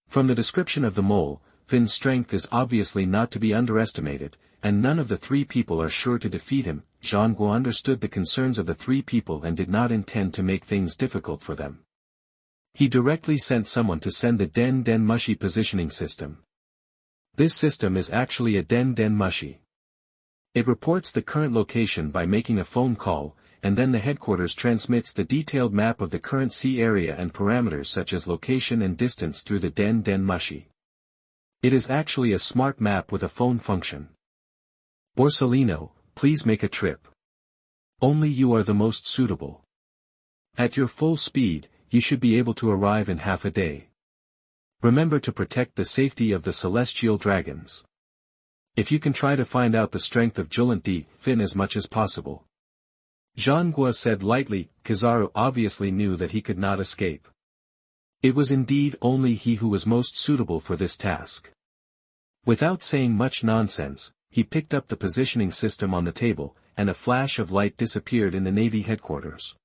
From the description of the mole, Finn's strength is obviously not to be underestimated, and none of the three people are sure to defeat him. Zhang Guo understood the concerns of the three people and did not intend to make things difficult for them. He directly sent someone to send the Den Den Mushi positioning system. This system is actually a Den Den Mushi. It reports the current location by making a phone call, and then the headquarters transmits the detailed map of the current sea area and parameters such as location and distance through the Den Den Mushi. It is actually a smart map with a phone function. Borsellino, please make a trip. Only you are the most suitable. At your full speed, you should be able to arrive in half a day. Remember to protect the safety of the celestial dragons. If you can try to find out the strength of Julent D, Finn as much as possible. Zhang Guo said lightly. Kizaru obviously knew that he could not escape. It was indeed only he who was most suitable for this task. Without saying much nonsense, he picked up the positioning system on the table, and a flash of light disappeared in the Navy headquarters.